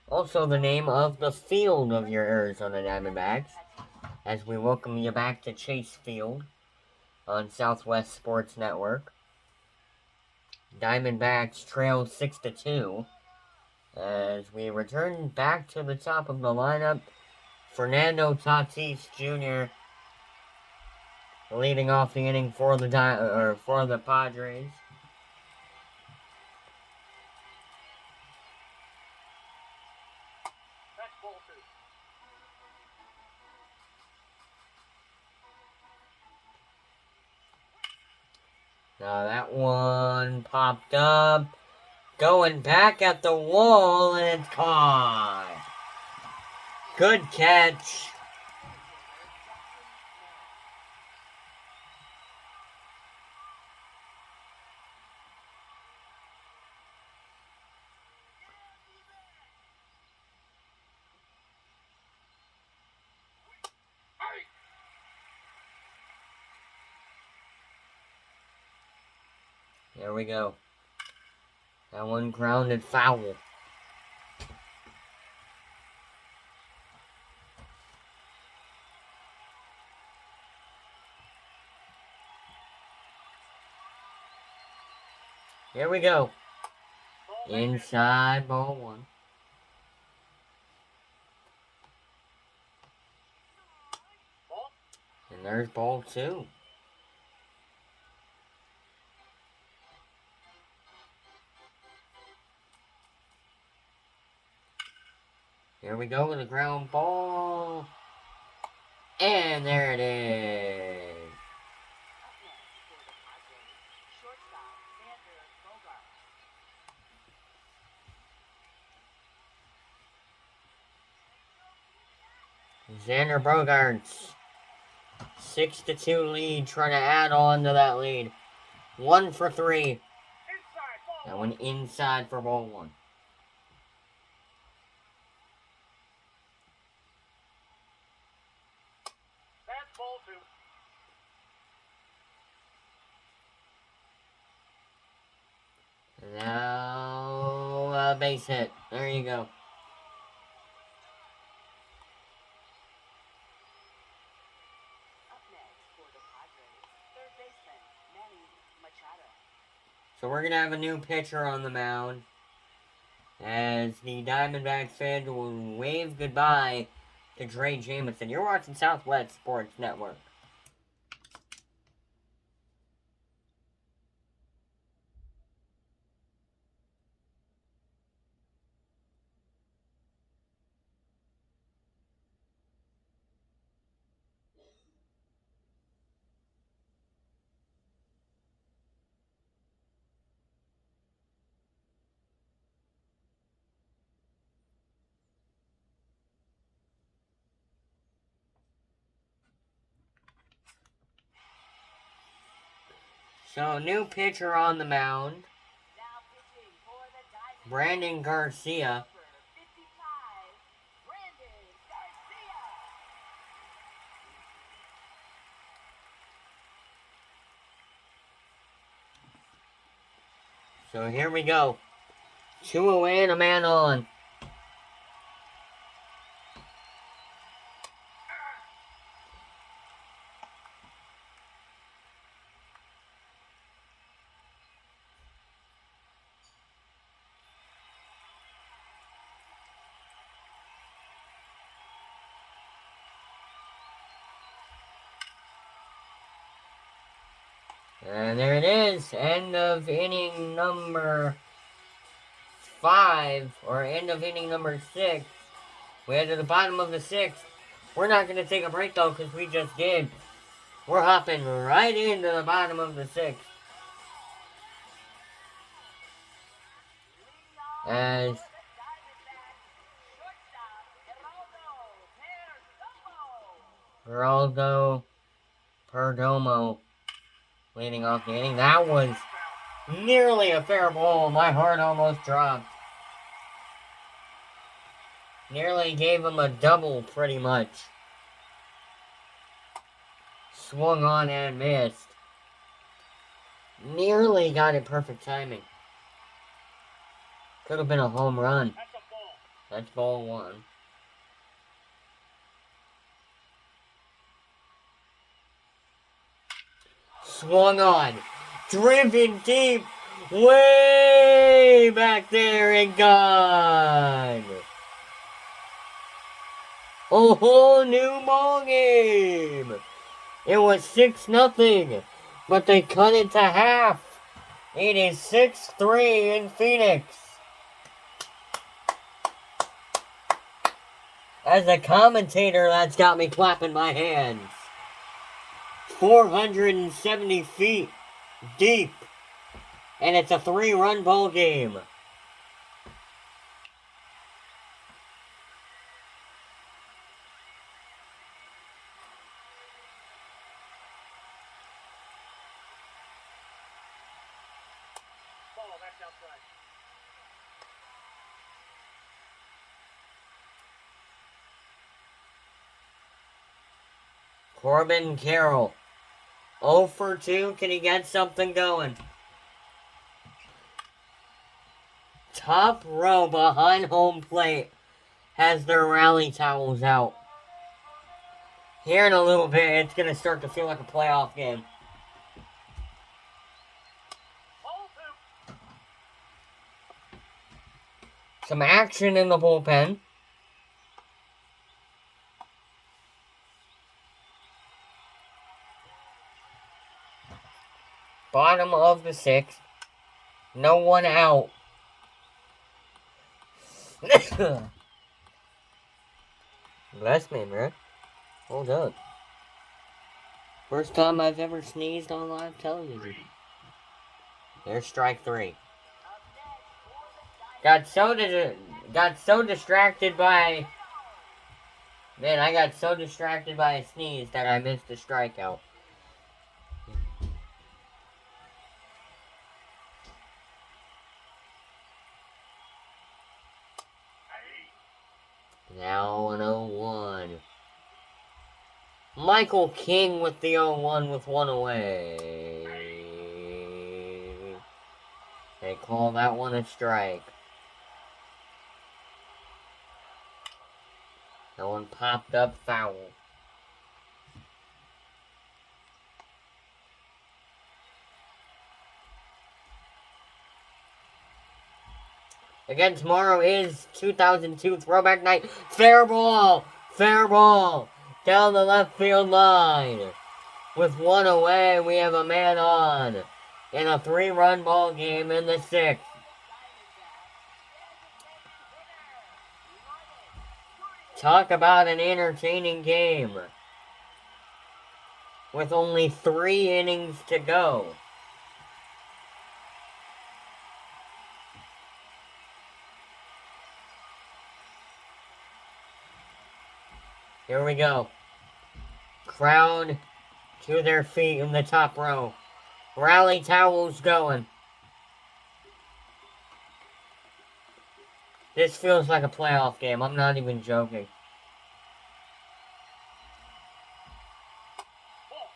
Also the name of the field of your Arizona Diamondbacks, as we welcome you back to Chase Field on Southwest Sports Network. Diamondbacks trail 6-2 as we return back to the top of the lineup. Fernando Tatis Jr. leading off the inning for the Padres. That's ball 2. Now that one popped up. Going back at the wall, and it's caught. Good catch. There we go. That one grounded foul. Here we go. Inside ball 1. And there's ball 2. Here we go with a ground ball. And there it is. Up next for the Padres, shortstop Xander Xander Bogaerts. Bogaerts. 6-2 lead, trying to add on to that lead. 1 for 3. Inside ball. That one inside for ball 1. That's ball 2. Now, base hit. There you go. Up next for the Padres, third baseman Manny Machado. So we're going to have a new pitcher on the mound, as the Diamondbacks fans will wave goodbye to Dre Jamison. You're watching Southwest Sports Network. So, new pitcher on the mound, Now pitching for the Diamondbacks. Brandon Garcia. Number 55, Brandon Garcia. So here we go. 2 away and a man on. And there it is. End of inning number 5, or end of inning number 6. We're to the bottom of the 6th. We're not going to take a break, though, because we just did. We're hopping right into the bottom of the 6th. As Geraldo Perdomo leading off the inning. That was nearly a fair ball. My heart almost dropped. Nearly gave him a double, pretty much. Swung on and missed. Nearly got it perfect timing. Could have been a home run. That's a ball. That's ball 1. Swung on. Driven deep. Way back there and gone. A whole new ball game. It was 6-0, but they cut it to half. It is 6-3 in Phoenix. As a commentator, that's got me clapping my hands. 470 feet deep. And it's a 3-run ball game. Ball, that's outside. Corbin Carroll. 0 for 2. Can he get something going? Top row behind home plate has their rally towels out. Here in a little bit, it's going to start to feel like a playoff game. Ball 2. Some action in the bullpen. Bottom of the 6th. No one out. Bless me, man. Hold up. First time I've ever sneezed on live television. There's strike 3. Got so distracted by... Man, I got so distracted by a sneeze that I missed the strikeout. Now an 0-1. Michael King with the 0-1 with 1 away. They call that one a strike. That one popped up foul. Again, tomorrow is 2002 Throwback Night. Fair ball! Fair ball! Down the left field line. With 1 away, we have a man on. In a 3-run ball game in the 6th. Talk about an entertaining game. With only 3 innings to go. Here we go. Crowd to their feet in the top row. Rally towels going. This feels like a playoff game. I'm not even joking.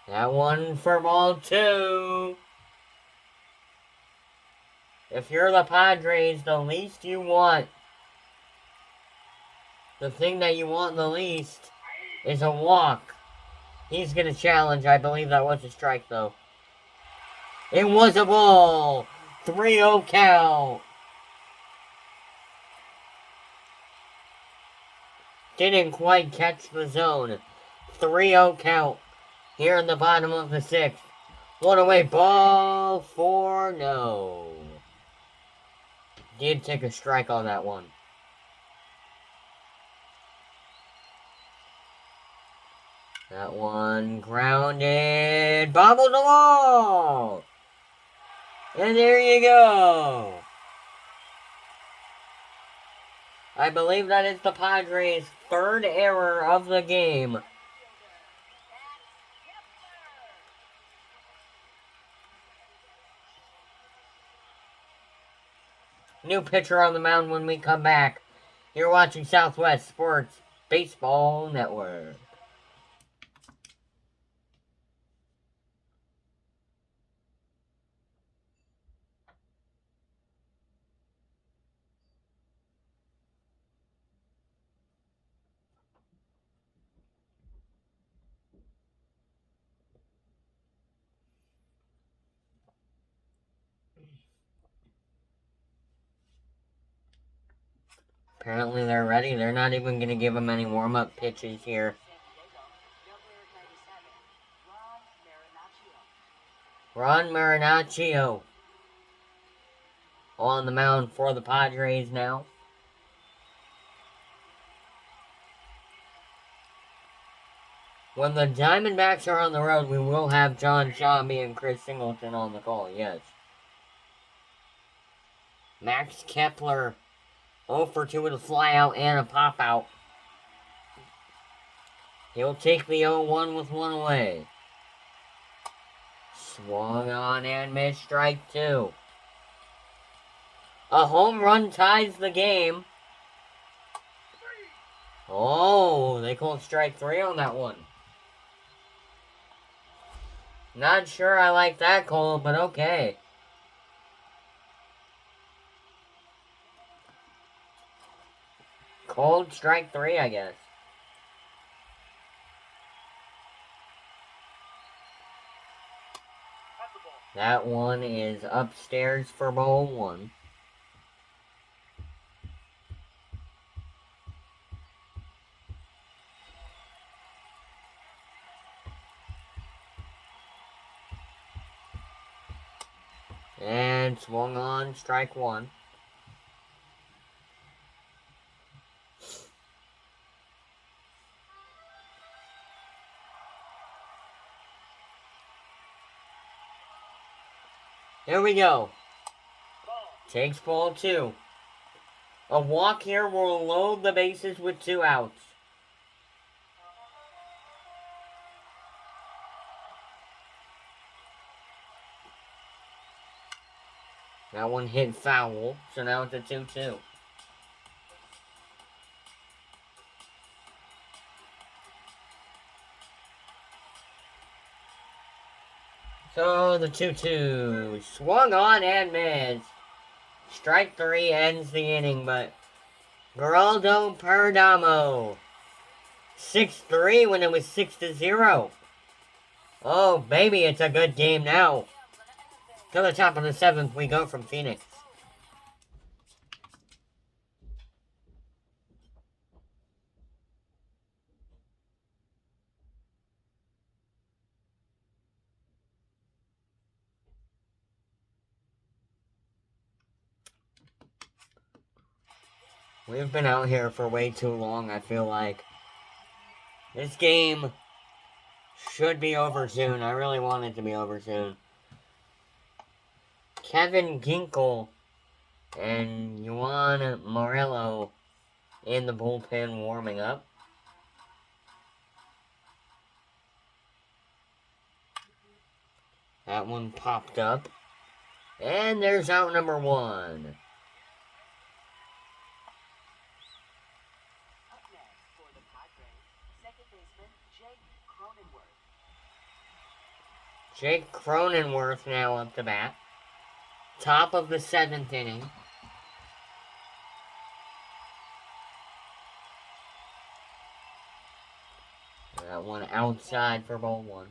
That one for ball 2. If you're the Padres, the least you want, the thing that you want the least, is a walk. He's going to challenge. I believe that was a strike, though. It was a ball. 3-0 count. Didn't quite catch the zone. 3-0 count. Here in the bottom of the 6th. 1 away. Ball 4. No. Did take a strike on that one. That one grounded. Bobbled the wall. And there you go. I believe that is the Padres' third error of the game. New pitcher on the mound when we come back. You're watching Southwest Sports Baseball Network. Apparently they're ready. They're not even going to give them any warm-up pitches here. Ron Marinaccio on the mound for the Padres now. When the Diamondbacks are on the road, we will have John Shambi and Chris Singleton on the call, yes. Max Kepler 0 for 2 with a flyout and a pop-out. He'll take the 0-1 with one away. Swung on and missed, strike 2. A home run ties the game. Oh, they called strike 3 on that one. Not sure I like that call, but okay. Called strike 3, I guess. That one is upstairs for ball 1. And swung on, strike 1. Here we go. Takes ball 2. A walk here will load the bases with 2 outs. That one hit foul, so now it's a 2-2. So the 2-2 swung on and missed. Strike 3 ends the inning, but Geraldo Perdomo 6-3 when it was 6-0. Oh baby, it's a good game now. To the top of the 7th we go from Phoenix. We've been out here for way too long, I feel like. This game should be over soon. I really want it to be over soon. Kevin Ginkel and Juan Morello in the bullpen warming up. That one popped up. And there's out number 1. Up next for the Padres, second baseman Jake Cronenworth. Jake Cronenworth now up to bat. Top of the 7th inning. That one outside for ball 1.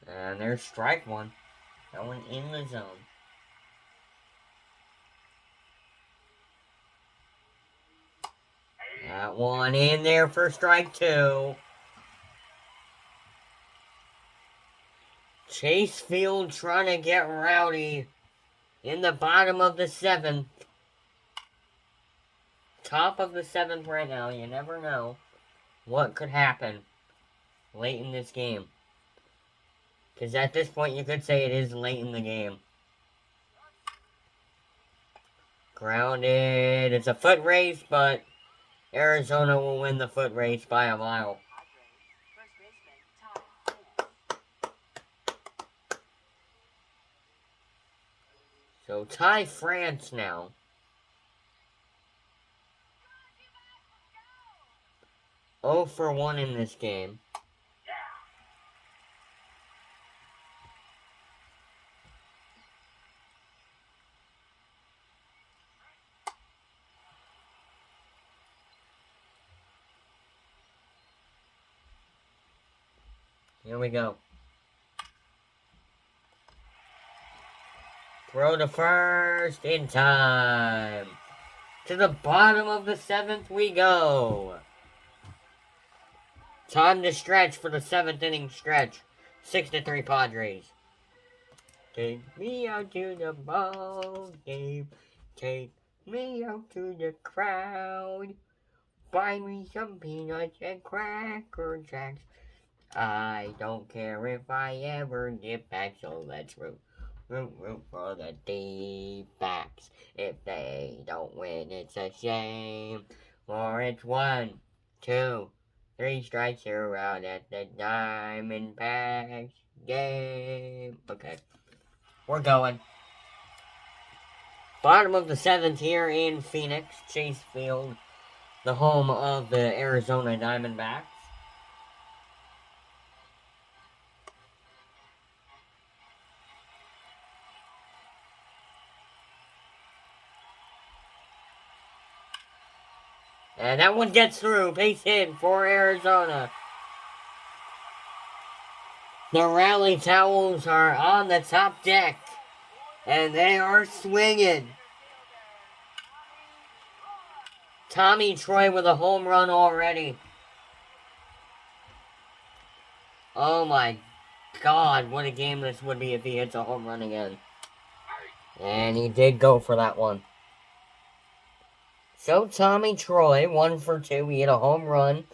And there's strike 1. That one in the zone. That one in there for strike 2. Chase Field trying to get rowdy in the bottom of the 7th. top of the 7th right now. You never know what could happen late in this game. Because at this point, you could say it is late in the game. Grounded. It's a foot race, but Arizona will win the foot race by a mile. So tie France now. Oh for 1 in this game. Here we go. Throw to first in time. To the bottom of the 7th we go. Time to stretch for the 7th inning stretch. 6-3 Padres. Take me out to the ball game. Take me out to the crowd. Buy me some peanuts and Cracker Jacks. I don't care if I ever get back, so let's root for the D-backs. If they don't win, it's a shame. For it's 1, 2, 3 strikes, you're out at the Diamondbacks game. Okay, we're going. Bottom of the 7th here in Phoenix, Chase Field, the home of the Arizona Diamondbacks. And that one gets through. Base hit for Arizona. The rally towels are on the top deck. And they are swinging. Tommy Troy with a home run already. Oh my God, what a game this would be if he hits a home run again. And he did go for that one. So Tommy Troy, 1 for 2. He hit a home run.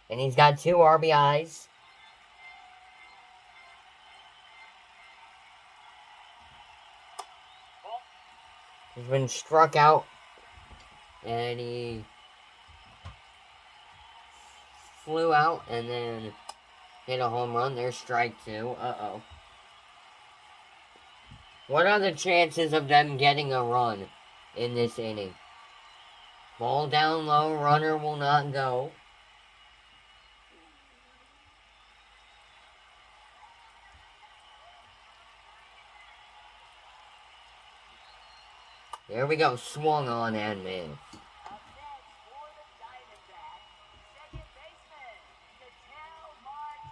And he's got 2 RBIs. He's been struck out. And he flew out and then hit a home run. There's strike 2. Uh-oh. What are the chances of them getting a run in this inning? Ball down low, runner will not go. There we go, swung on and missed. Up next for the Diamondbacks,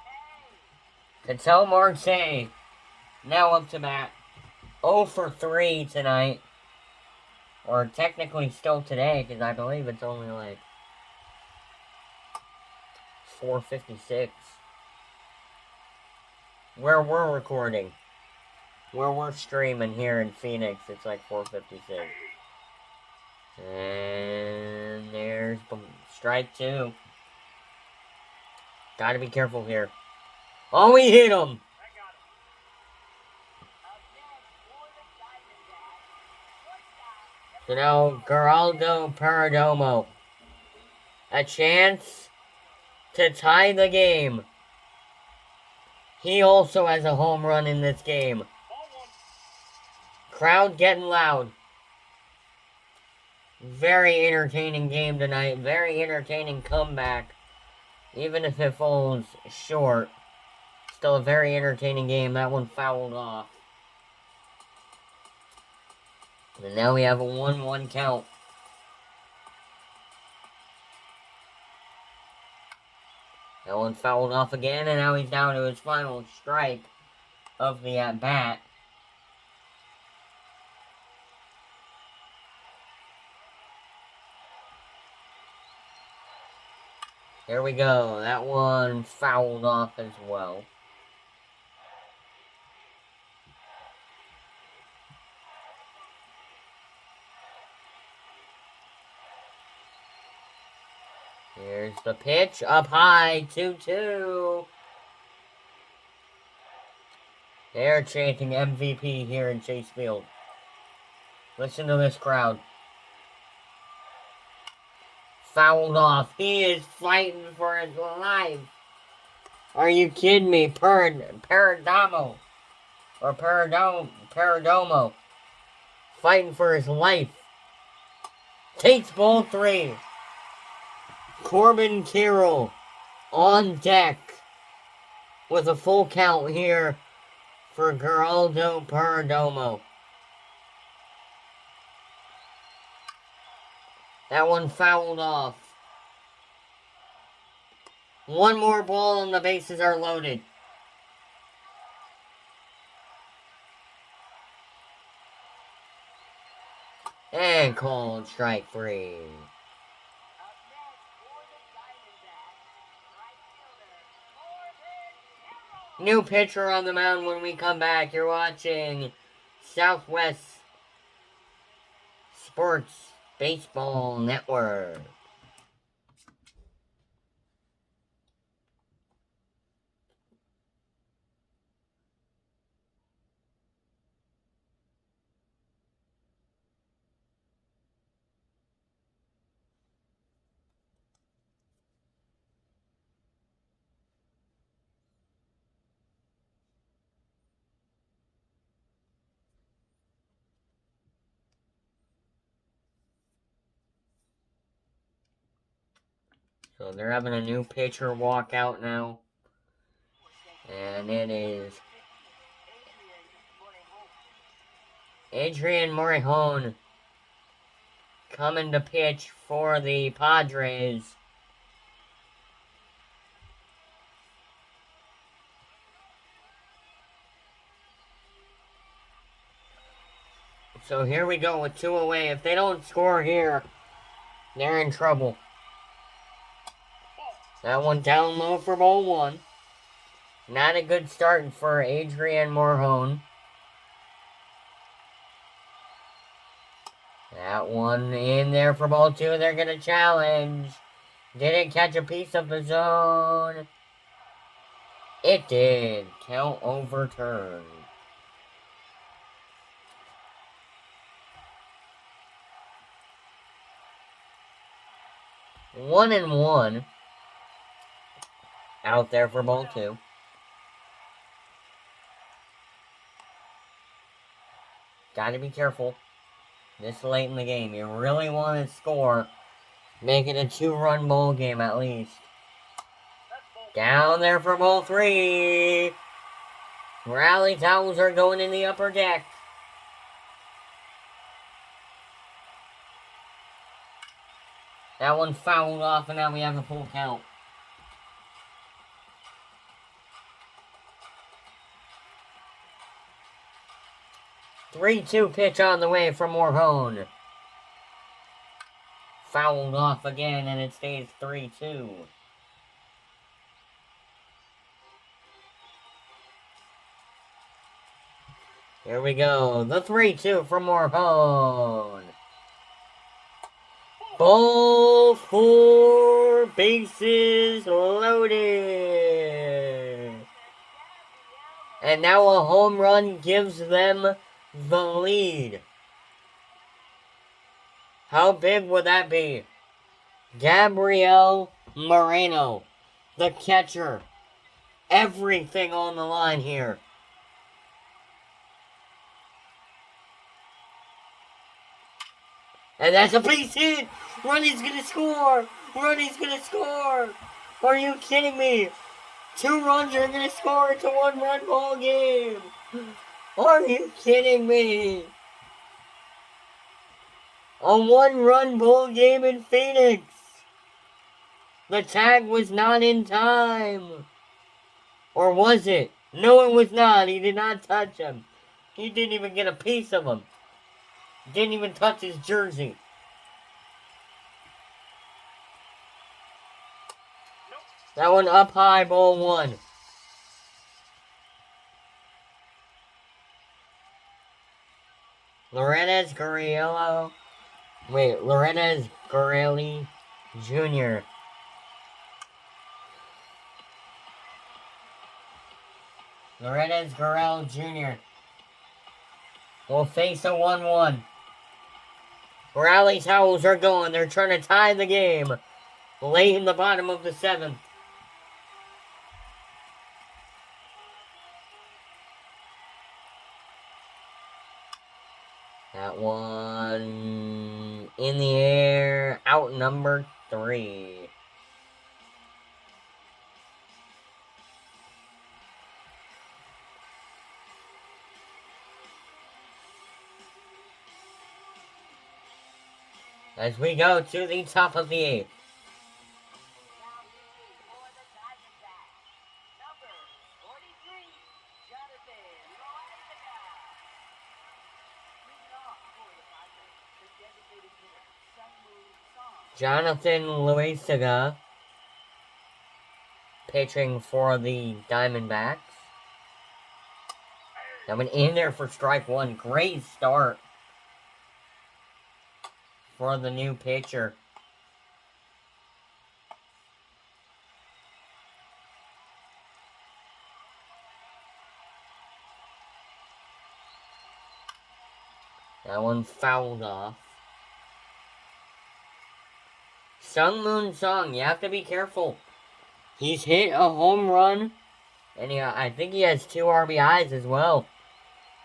second baseman, Ketel Marte now up to bat. 0 for 3 tonight. Or technically still today, because I believe it's only like 4:56. Where we're recording. Where we're streaming here in Phoenix, it's like 4:56. And there's strike 2. Gotta be careful here. Oh, he hit him! So now, Geraldo Perdomo. A chance to tie the game. He also has a home run in this game. Crowd getting loud. Very entertaining game tonight. Very entertaining comeback. Even if it falls short. Still a very entertaining game. That one fouled off. And now we have a 1-1 count. That one fouled off again, and now he's down to his final strike of the at-bat. Here we go. That one fouled off as well. Here's the pitch up high, 2-2. They're chanting MVP here in Chase Field. Listen to this crowd. Fouled off. He is fighting for his life. Are you kidding me? Paradomo. Or Paradomo. Fighting for his life. Takes ball 3. Corbin Carroll on deck with a full count here for Geraldo Paradomo. That one fouled off. One more ball and the bases are loaded. And called strike 3. Up next for the Diamondbacks, right fielder, Corbin Carroll. New pitcher on the mound when we come back. You're watching Southwest Sports Baseball Network. So they're having a new pitcher walk out now. And it is Adrian Morejon coming to pitch for the Padres. So here we go with 2 away. If they don't score here, they're in trouble. That one down low for ball 1. Not a good start for Adrian Morejon. That one in there for ball 2. They're going to challenge. Didn't catch a piece of the zone. It did. Count overturned. One and one. Out there for ball 2. Gotta be careful. This late in the game. You really want to score. Make it a 2-run ball game at least. Down there for ball 3. Rally towels are going in the upper deck. That one fouled off and now we have a full count. Three-two pitch on the way from Morejon. Fouled off again and it stays 3-2. Here we go. The 3-2 from Morejon. Ball 4, bases loaded. And now a home run gives them the lead. How big would that be? Gabriel Moreno, the catcher. Everything on the line here. And that's a base hit. Ronnie's gonna score. Ronnie's gonna score. Are you kidding me? 2 runs are gonna score. It's a 1-run ball game. Are you kidding me? A 1-run ball game in Phoenix. The tag was not in time. Or was it? No, it was not. He did not touch him. He didn't even get a piece of him. Didn't even touch his jersey. That one up high, ball 1. Lorenz Gurriello. Wait, Lorenz Gurrielli Jr. Loretta's Guerrero Jr. will face a 1-1. Rally towels are going. They're trying to tie the game late in the bottom of the 7th. That one in the air, out number 3. As we go to the top of the 8th. Now pitching for the Diamondbacks, number 43, Jonathan Loaizaga. Leading off for the Padres, the designated hitter, Sungwoo Song. Jonathan Loaizaga pitching for the Diamondbacks. That went in there for strike 1. Great start for the new pitcher. That one fouled off. Sung Moon Song, you have to be careful. He's hit a home run, and I think he has 2 RBIs as well.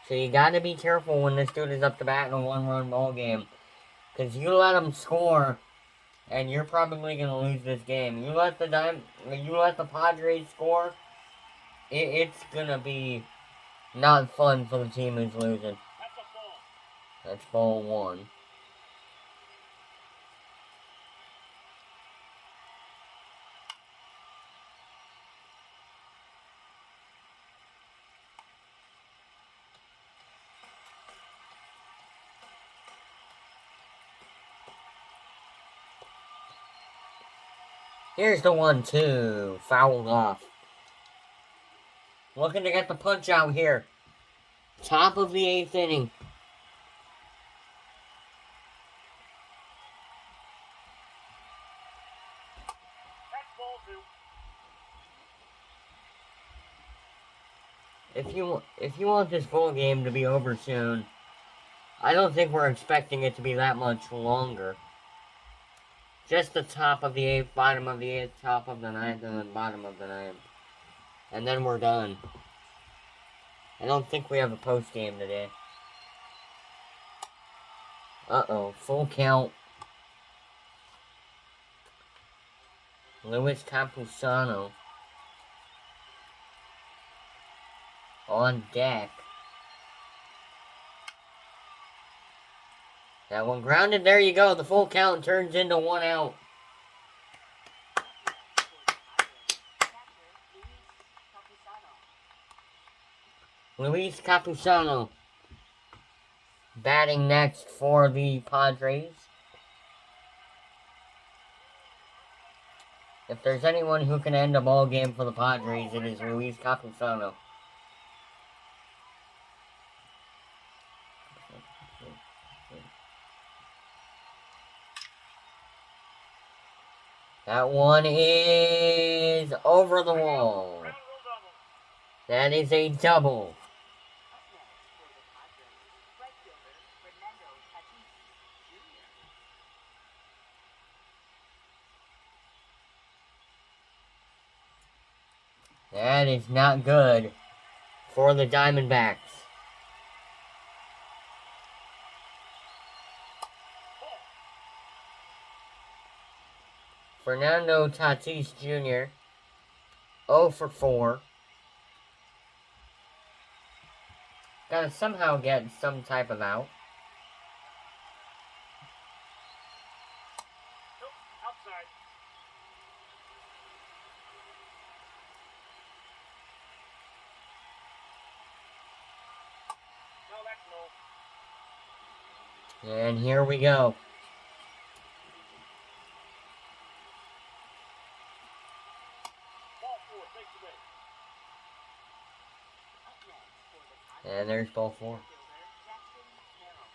So you gotta be careful when this dude is up to bat in a 1-run ball game. Because you let him score, and you're probably gonna lose this game. You let the Padres score, it's gonna be not fun for the team who's losing. That's a ball. That's ball 1. Here's the 1-2. Fouled off. Looking to get the punch out here. Top of the 8th inning. That's ball 2. If you want this ball game to be over soon, I don't think we're expecting it to be that much longer. Just the top of the 8th, bottom of the 8th, top of the 9th, and then bottom of the 9th. And then we're done. I don't think we have a post game today. Uh-oh, full count. Luis Campusano on deck. That one grounded. There you go. The full count turns into 1 out. Luis Campusano batting next for the Padres. If there's anyone who can end a ball game for the Padres, it is Luis Campusano. That one is over the wall. Ground rule double. That is a double. Up next for the Padres, right fielder Fernando Tatis Jr. That is not good for the Diamondbacks. Fernando Tatis Jr. 0 for 4. Gotta somehow get some type of out. Nope. Outside. No, that's low. And here we go. Ball 4. Takes away. Up next for the Padres, And there's ball 4. fielder Jackson Merrill.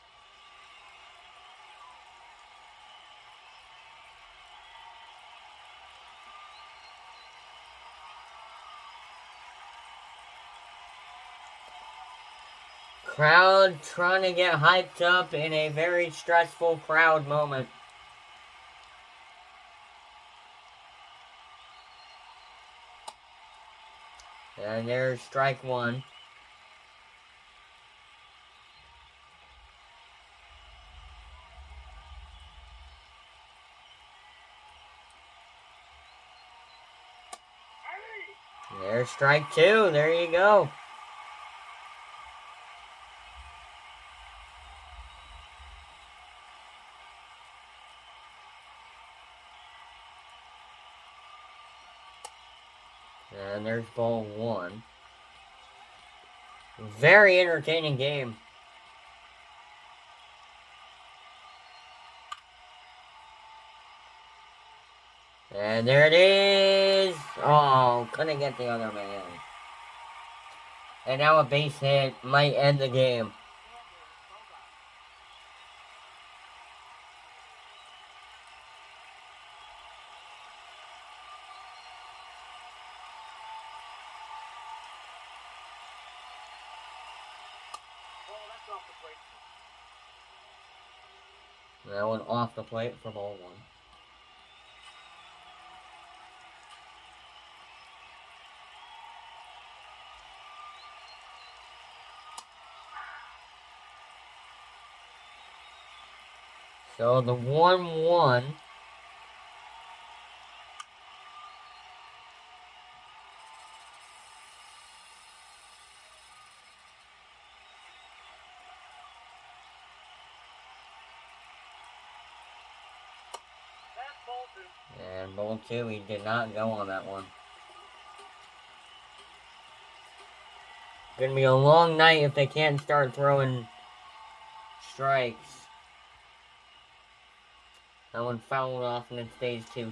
Crowd trying to get hyped up in a very stressful crowd moment. And there's strike one. There's strike two. There you go. And there's ball one. Very entertaining game. And there it is. Oh, couldn't get the other man. And now a base hit might end the game. That one off the plate for ball one. So the 1-1. And ball two, he did not go on that one. Gonna be a long night if they can't start throwing strikes. That one fouled off and it stays 2-2.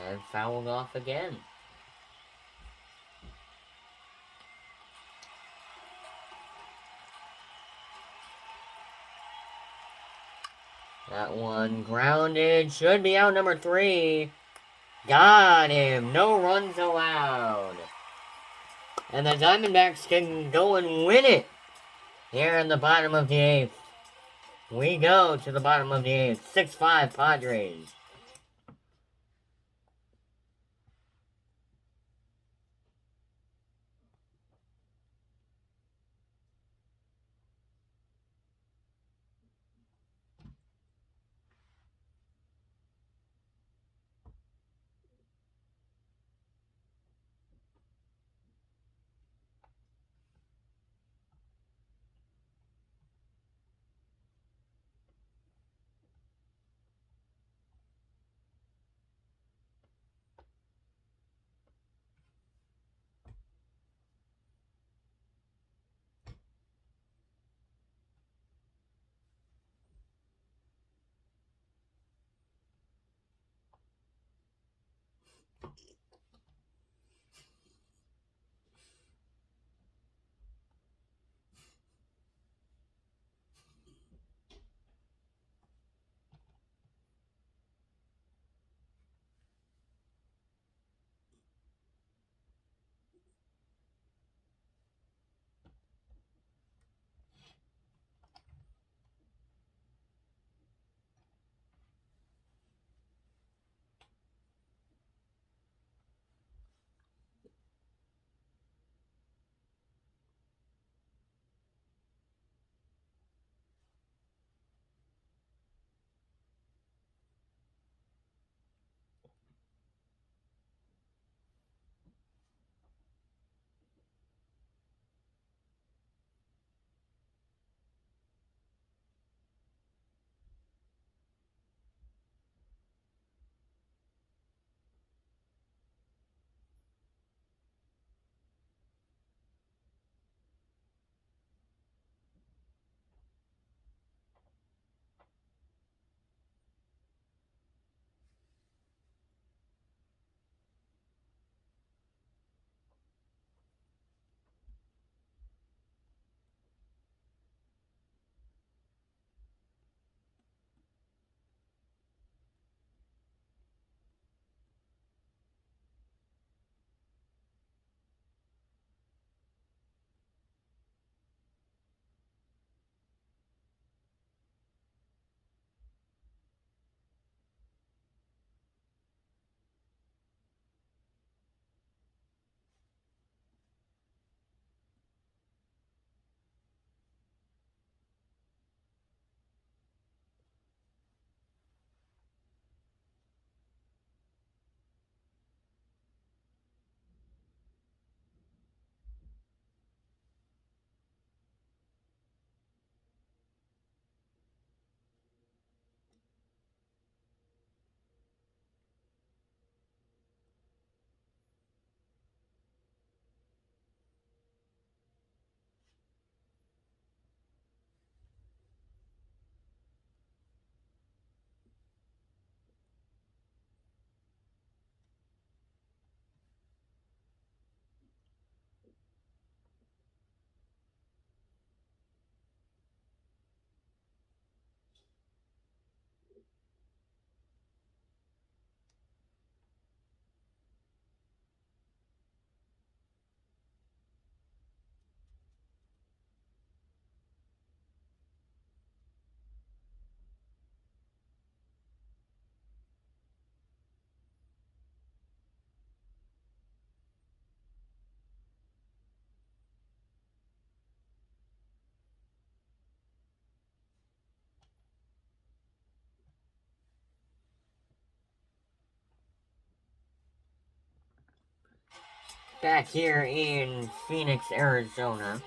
And fouled off again. That one grounded. Should be out number 3. Got him. No runs allowed. And the Diamondbacks can go and win it here in the bottom of the 8th. We go to the bottom of the 8th. 6-5 Padres. back here in Phoenix, Arizona,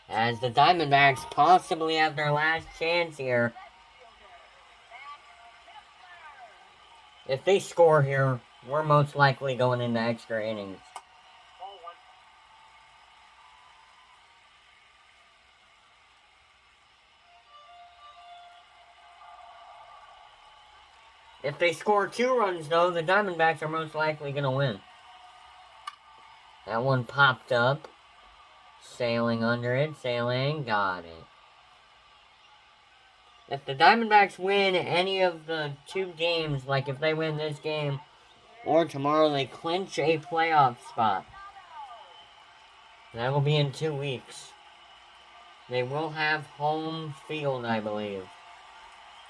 as the Diamondbacks possibly have their last chance here. If they score here, we're most likely going into extra innings. Ball one. If they score 2 runs, though, the Diamondbacks are most likely going to win. That one popped up. Sailing under it. Sailing. Got it. If the Diamondbacks win any of the 2 games, like if they win this game or tomorrow, they clinch a playoff spot. That will be in 2 weeks. They will have home field, I believe.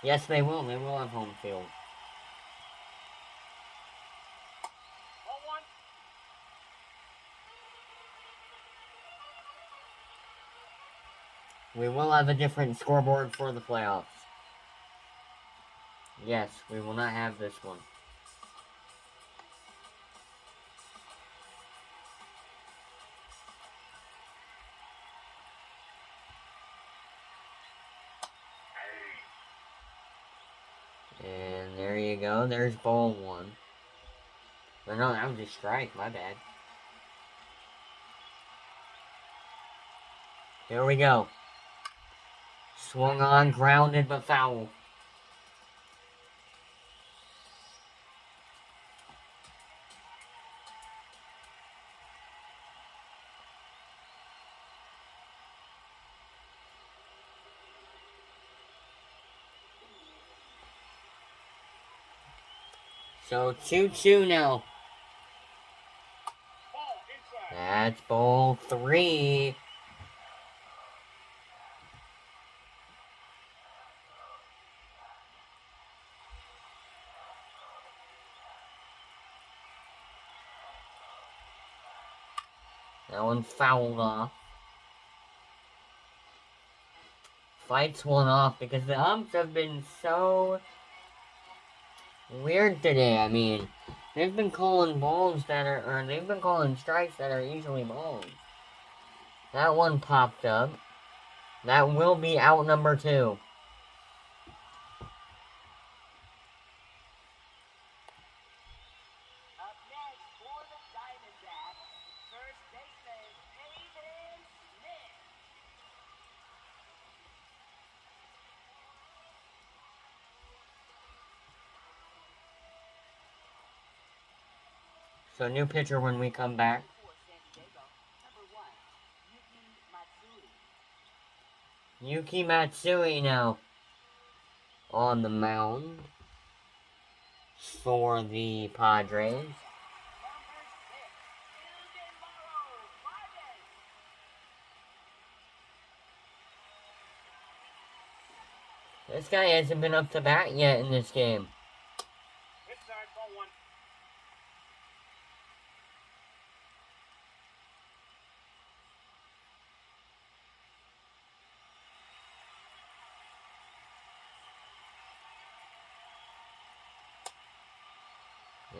Yes, they will. They will have home field. Ball one. We will have a different scoreboard for the playoffs. Yes, we will not have this one. And there you go. There's ball 1. But no, that was a strike. My bad. Here we go. Swung on, grounded, but foul. So 2-2 now. Ball inside. That's ball 3. That one fouled off. Fights one off because the umps have been so weird today. I mean, they've been calling balls that are, or they've been calling strikes that are usually balls. That one popped up. That will be out number 2. Up next for the Diamondbacks, first baseman Hayden Smith. So new pitcher when we come back. For San Diego, number 1, Yuki Matsui. Yuki Matsui now on the mound for the Padres. Number 6, Eugene Morrow, Padres. This guy hasn't been up to bat yet in this game. Inside. Ball one.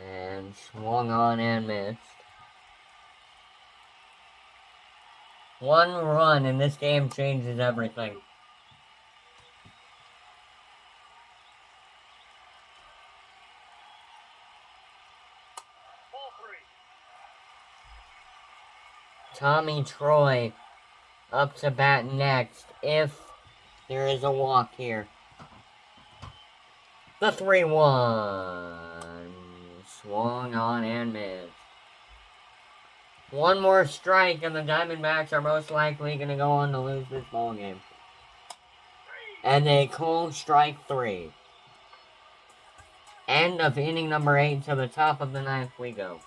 And swung on and missed. 1 run in this game changes everything. Ball 3. Tommy Troy up to bat next if there is a walk here. The 3-1. Swung on and missed. 1 more strike and the Diamondbacks are most likely going to go on to lose this ball game. And they call strike 3. End of inning number 8 to the top of the 9th we go.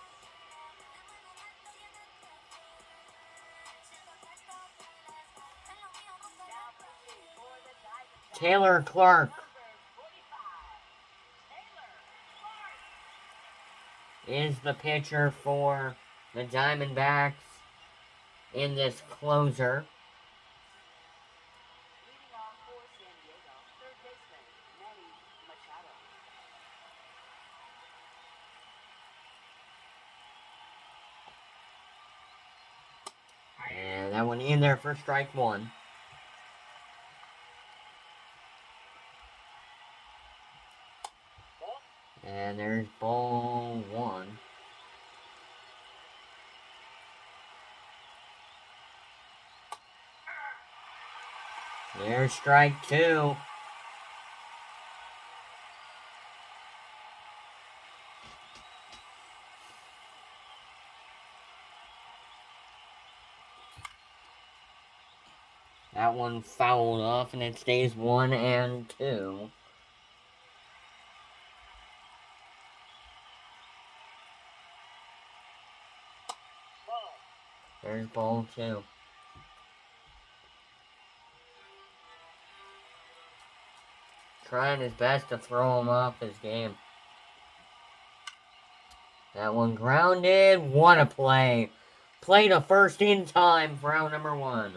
Taylor Clark is the pitcher for the Diamondbacks in this closer. Leading off for San Diego, third baseman Manny Machado. that one in there for strike one. Ball. And there's ball one. There's strike two. That one fouled off, and it stays 1-2. Ball. There's ball two. Trying his best to throw him off his game. That one grounded. What a play. Play to first in time for out number one.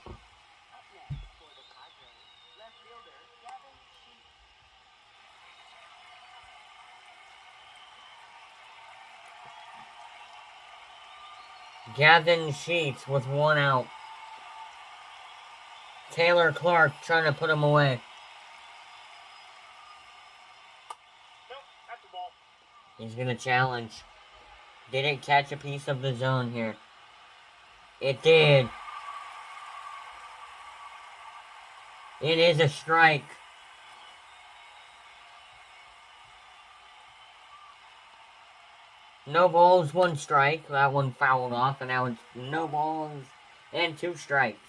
Up next for the Padres, left fielder Gavin Sheets. Gavin Sheets with one out. Taylor Clark trying to put him away. Nope, that's a ball. He's going to challenge. Did it catch a piece of the zone here? It did. It is a strike. No balls, one strike. That one fouled off, and now it's no balls and two strikes.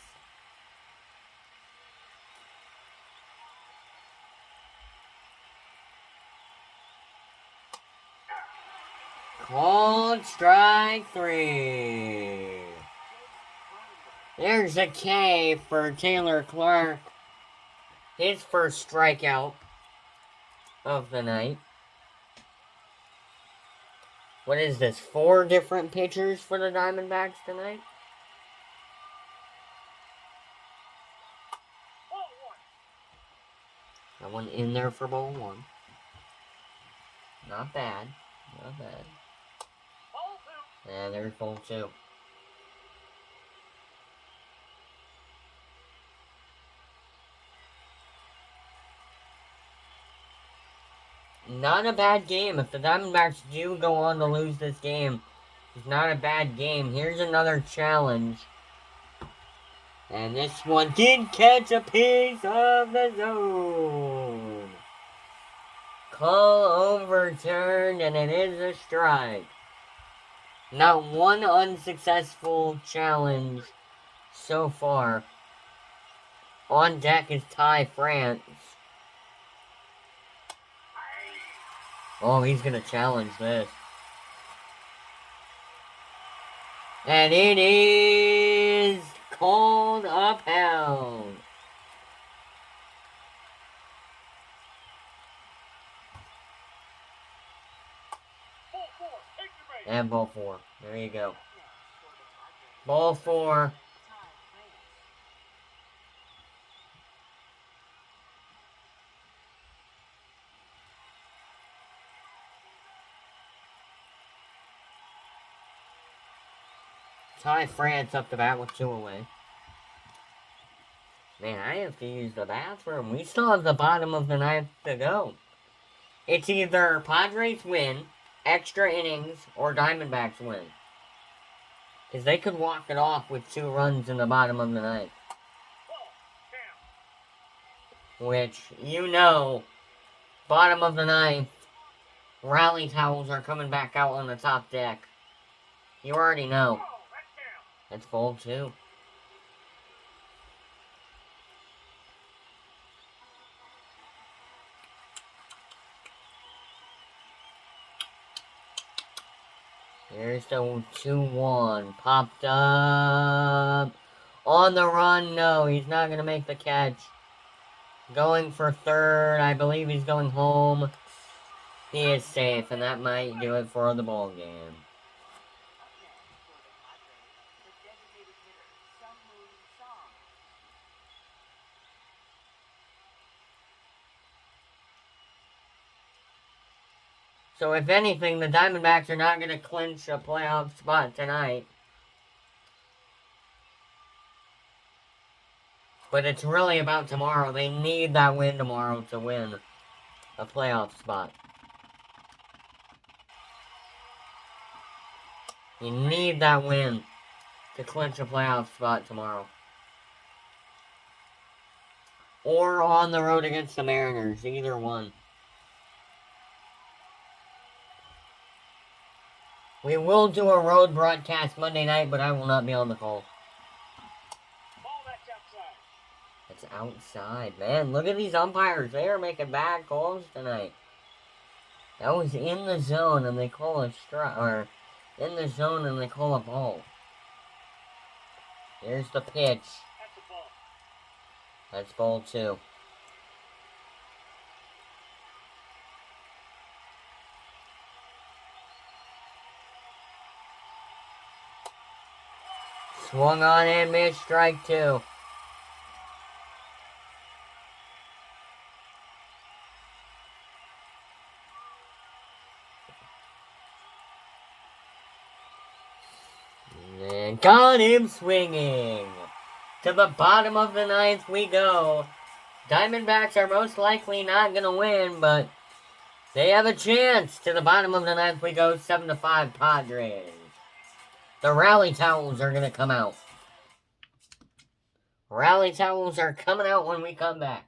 Called strike three. There's a K for Taylor Clark. His first strikeout of the night. What is this? 4 different pitchers for the Diamondbacks tonight? Ball one. That one in there for ball one. Not bad. Not bad. Ball two. And there's ball two. Not a bad game. If the Diamondbacks do go on to lose this game, it's not a bad game. Here's another challenge. And this one did catch a piece of the zone. Call overturned, and it is a strike. Not one unsuccessful challenge so far. On deck is Ty France. Oh, he's going to challenge this. And it is called upheld. Ball four. Take the base. And ball four. There you go. Up next for the Padres, Ball four. Ty France. Ty France up the bat with 2 away. Man, I have to use the bathroom. We still have the bottom of the ninth to go. It's either Padres win, extra innings, or Diamondbacks win. Because they could walk it off with 2 runs in the bottom of the ninth. Ball down. Which, you know, bottom of the ninth, rally towels are coming back out on the top deck. You already know. Ball. That's down. That's ball 2. Here's the 2-1. Popped up. On the run. No, he's not going to make the catch. Going for third. I believe he's going home. He is safe, and that might do it for the ball game. Up next for the Padres, the designated hitter, Sung-Moon Song. So if anything, the Diamondbacks are not going to clinch a playoff spot tonight. But it's really about tomorrow. They need that win tomorrow to win a playoff spot. You need that win to clinch a playoff spot tomorrow. Or on the road against the Mariners, either one. We will do a road broadcast Monday night, but I will not be on the call. Ball that's outside. It's outside. Man, look at these umpires. They are making bad calls tonight. That was in the zone, and they call a strike. Or in the zone, and they call a ball. Here's the pitch. That's a ball. That's ball 2. Swung on and missed, strike 2. And got him swinging. To the bottom of the 9th we go. Diamondbacks are most likely not going to win, but they have a chance. To the bottom of the 9th we go, 7-5 Padres. The rally towels are going to come out. Rally towels are coming out when we come back.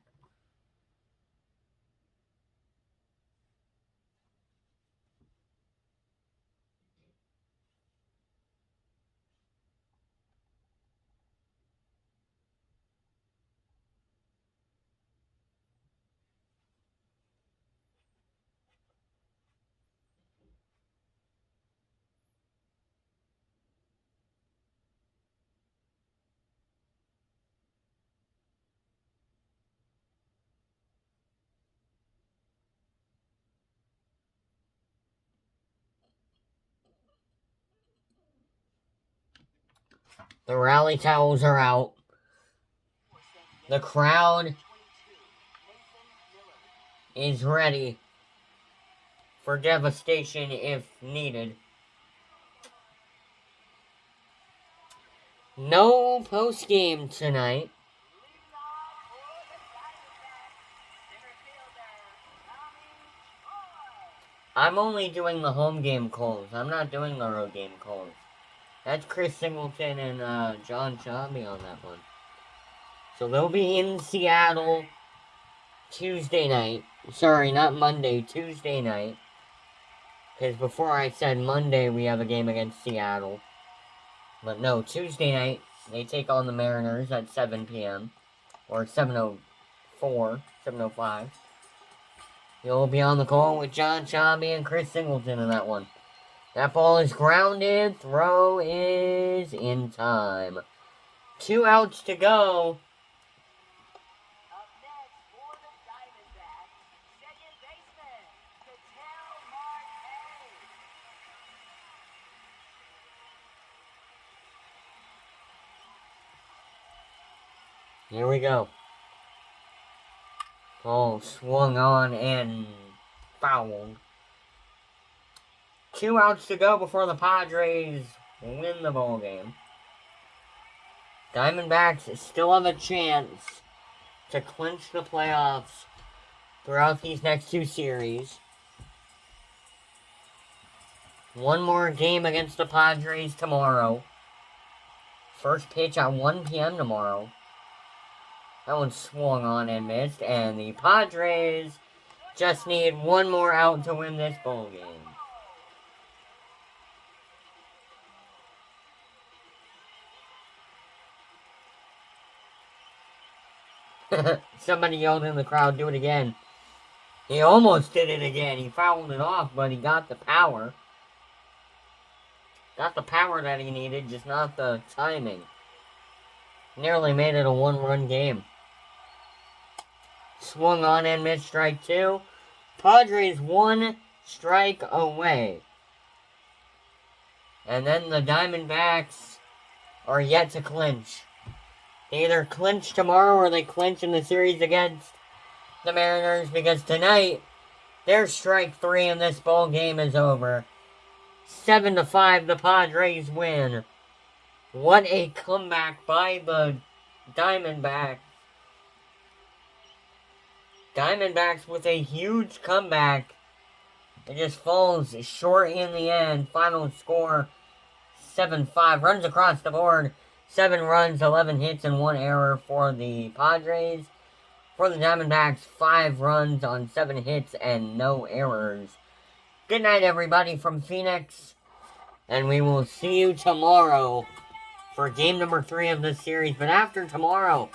The rally towels are out. The crowd is ready for devastation if needed. No post-game tonight. I'm only doing the home game calls. I'm not doing the road game calls. That's Chris Singleton and John Shabby on that one. So they'll be in Seattle Tuesday night. Sorry, not Monday, Tuesday night. Because before I said Monday we have a game against Seattle. But no, Tuesday night they take on the Mariners at 7 p.m. Or 7:04, 7:05. You'll be on the call with John Shabby and Chris Singleton in that one. That ball is grounded. Throw is in time. 2 outs to go. Up next for the Diamondbacks, second baseman, Ketel Marte. Here we go. Ball swung on and fouled. 2 outs to go before the Padres win the ball game. Diamondbacks still have a chance to clinch the playoffs throughout these next 2 series. One more game against the Padres tomorrow. First pitch at 1 p.m. tomorrow. That one swung on and missed, and the Padres just need one more out to win this ball game. Somebody yelled in the crowd, "Do it again." He almost did it again. He fouled it off, but he got the power. Got the power that he needed, just not the timing. Nearly made it a 1-run game. Swung on and missed, strike 2. Padres 1 strike away. And then the Diamondbacks are yet to clinch. They either clinch tomorrow or they clinch in the series against the Mariners, because tonight their strike 3 in this ball game is over. 7-5, the Padres win. What a comeback by the Diamondbacks. Diamondbacks with a huge comeback. It just falls short in the end. Final score 7-5. Runs across the board. 7 runs, 11 hits, and 1 error for the Padres. For the Diamondbacks, 5 runs on 7 hits and no errors. Good night, everybody, from Phoenix. And we will see you tomorrow for game number 3 of this series. But after tomorrow,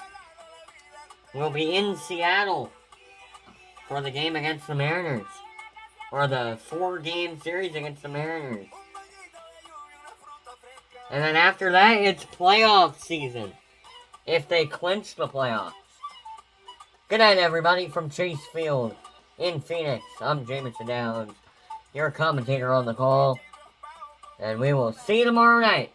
we'll be in Seattle for the game against the Mariners. Or the 4-game series against the Mariners. And then after that, it's playoff season. If they clinch the playoffs. Good night, everybody, from Chase Field in Phoenix. I'm Jameson Downs, your commentator on the call. And we will see you tomorrow night.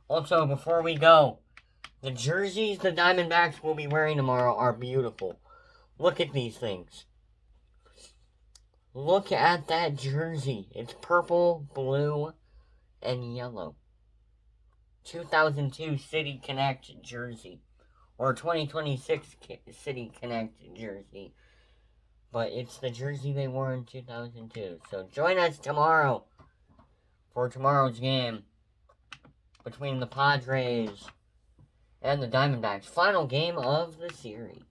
Also, before we go, the jerseys the Diamondbacks will be wearing tomorrow are beautiful. Look at these things. Look at that jersey. It's purple, blue, and yellow. 2002 City Connect jersey. Or 2026 City Connect jersey. But it's the jersey they wore in 2002. So join us tomorrow for tomorrow's game between the Padres and the Diamondbacks. Final game of the series.